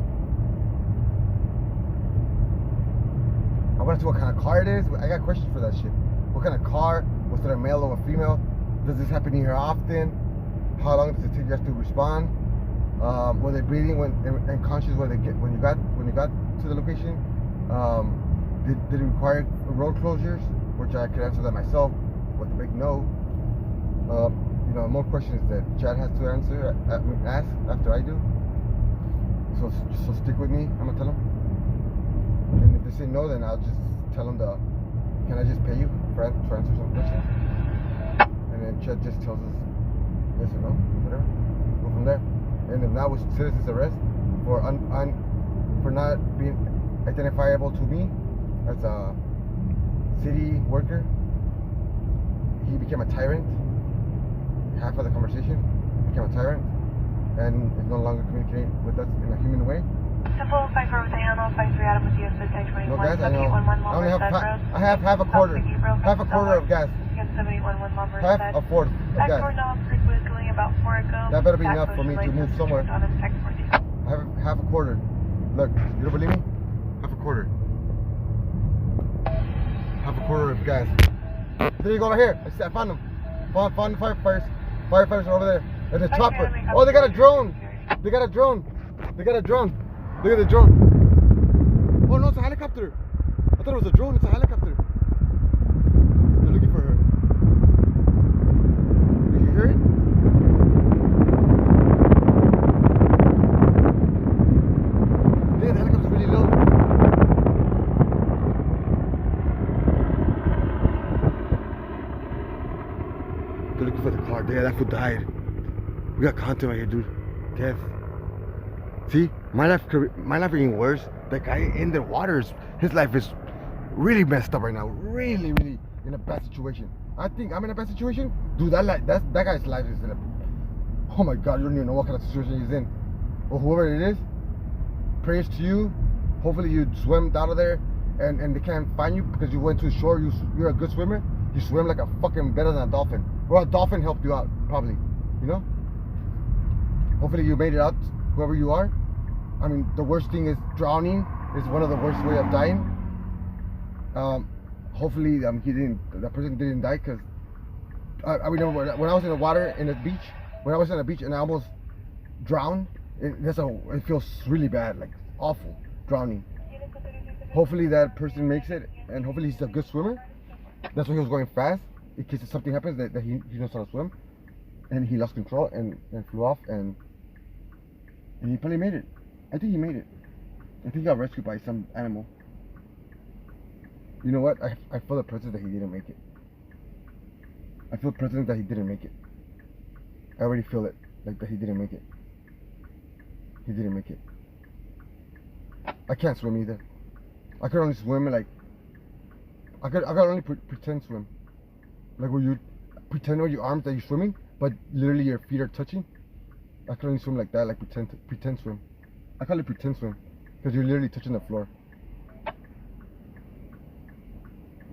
I want to see what kind of car it is. I got questions for that shit. What kind of car? Was it a male or a female? Does this happen here often? How long does it take you guys to respond? Were they breathing and conscious when you got to the location? Did it require road closures? Which I could answer that myself with a big no. You know, more questions that Chad has to ask after I do. So stick with me. I'm gonna tell them. And if they say no, then I'll just tell them can I just pay you to answer some questions? And then Chad just tells us yes or no, whatever. Go from there. And if not, with citizen's arrest for for not being identifiable to me as a city worker. He became a tyrant. Half of the conversation became a tyrant and is no longer communicating with us in a human way. Simple 5 Rose Handle, 53 Adam with US 521. No gas, I know. I only have half a quarter of gas. Half a fourth of gas. That better be enough for me to move somewhere. I have half a quarter. Look, you don't believe me? Half a quarter. Half a quarter of gas. There you go, right here. I found them. Found the firefighters. Firefighters are over there. There's a chopper. Oh, they got a drone. They got a drone. They got a drone. Look at the drone. Oh no, it's a helicopter. I thought it was a drone. It's a helicopter. They're looking for her. Did you hear it? Damn, the helicopter's really low. They're looking for the car. Yeah, that fool died. We got content right here, dude. Death. See, my life getting worse. The guy in the waters, his life is really messed up right now. Really, really in a bad situation. I think I'm in a bad situation. Dude, that guy's life is in a. Oh my God, you don't even know what kind of situation he's in. Or whoever it is, prayers to you. Hopefully you swim out of there, and they can't find you because you went to the shore. You're a good swimmer. You swim like a fucking better than a dolphin. Or a dolphin helped you out, probably. You know. Hopefully you made it out. Whoever you are. I mean, the worst thing is drowning is one of the worst way of dying. Hopefully that person didn't die, because I remember when I was in the water in the beach, and I almost drowned. It feels really bad, like awful, drowning. Hopefully that person makes it, and hopefully he's a good swimmer. That's why he was going fast, in case if something happens that he knows how to swim. And he lost control and flew off, and he probably made it. I think he made it. I think he got rescued by some animal. You know what? I feel the presence that he didn't make it. I feel presence that he didn't make it. I already feel it, like that he didn't make it. He didn't make it. I can't swim either. I could only swim like. I could only pretend swim. Like where you pretend with your arms that you're swimming, but literally your feet are touching. I can only swim like that, like pretend swim. I call it pretend swim, because you're literally touching the floor.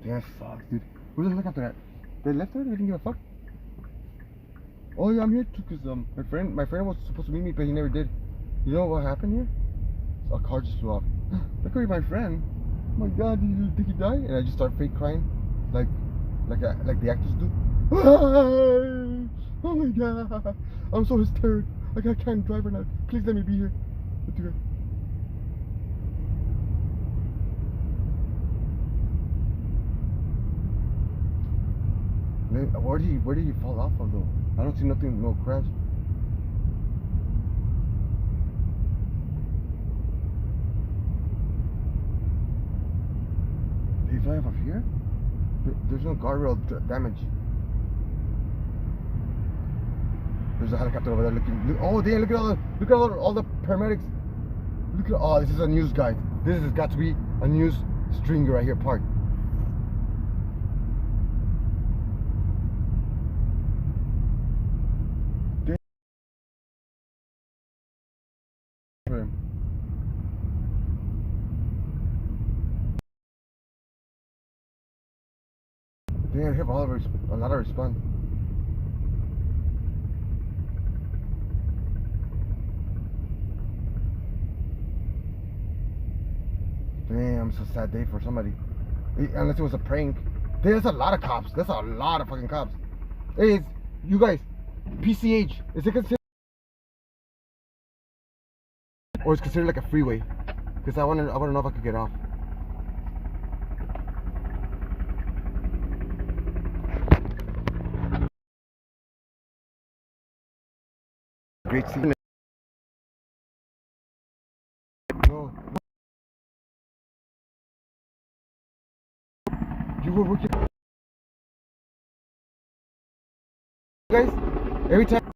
Damn, sucks, dude. Where's the helicopter at? They left her? They didn't give a fuck? Oh yeah, I'm here too, because my friend was supposed to meet me, but he never did. You know what happened here? A car just flew off. That could be my friend. Oh my God, did you think he died? And I just start fake crying, like the actors do. Oh my God, I'm so hysterical. Like I can't drive right now. Please let me be here with you guys. Where did he fall off of though? I don't see nothing, no crash. Did he fly off of here? There's no guardrail damage. There's a helicopter over there looking. Oh damn! Look at all the paramedics. Look at this is a news guy. This has got to be a news stringer right here parked. Damn, I have a lot of response. Damn, it's a sad day for somebody. Unless it was a prank. There's a lot of cops. That's a lot of fucking cops. Hey, you guys, PCH, is it considered? Or it's considered like a freeway? Because I wanna know if I could get off. Great scene. No. You were working. Guys, every time.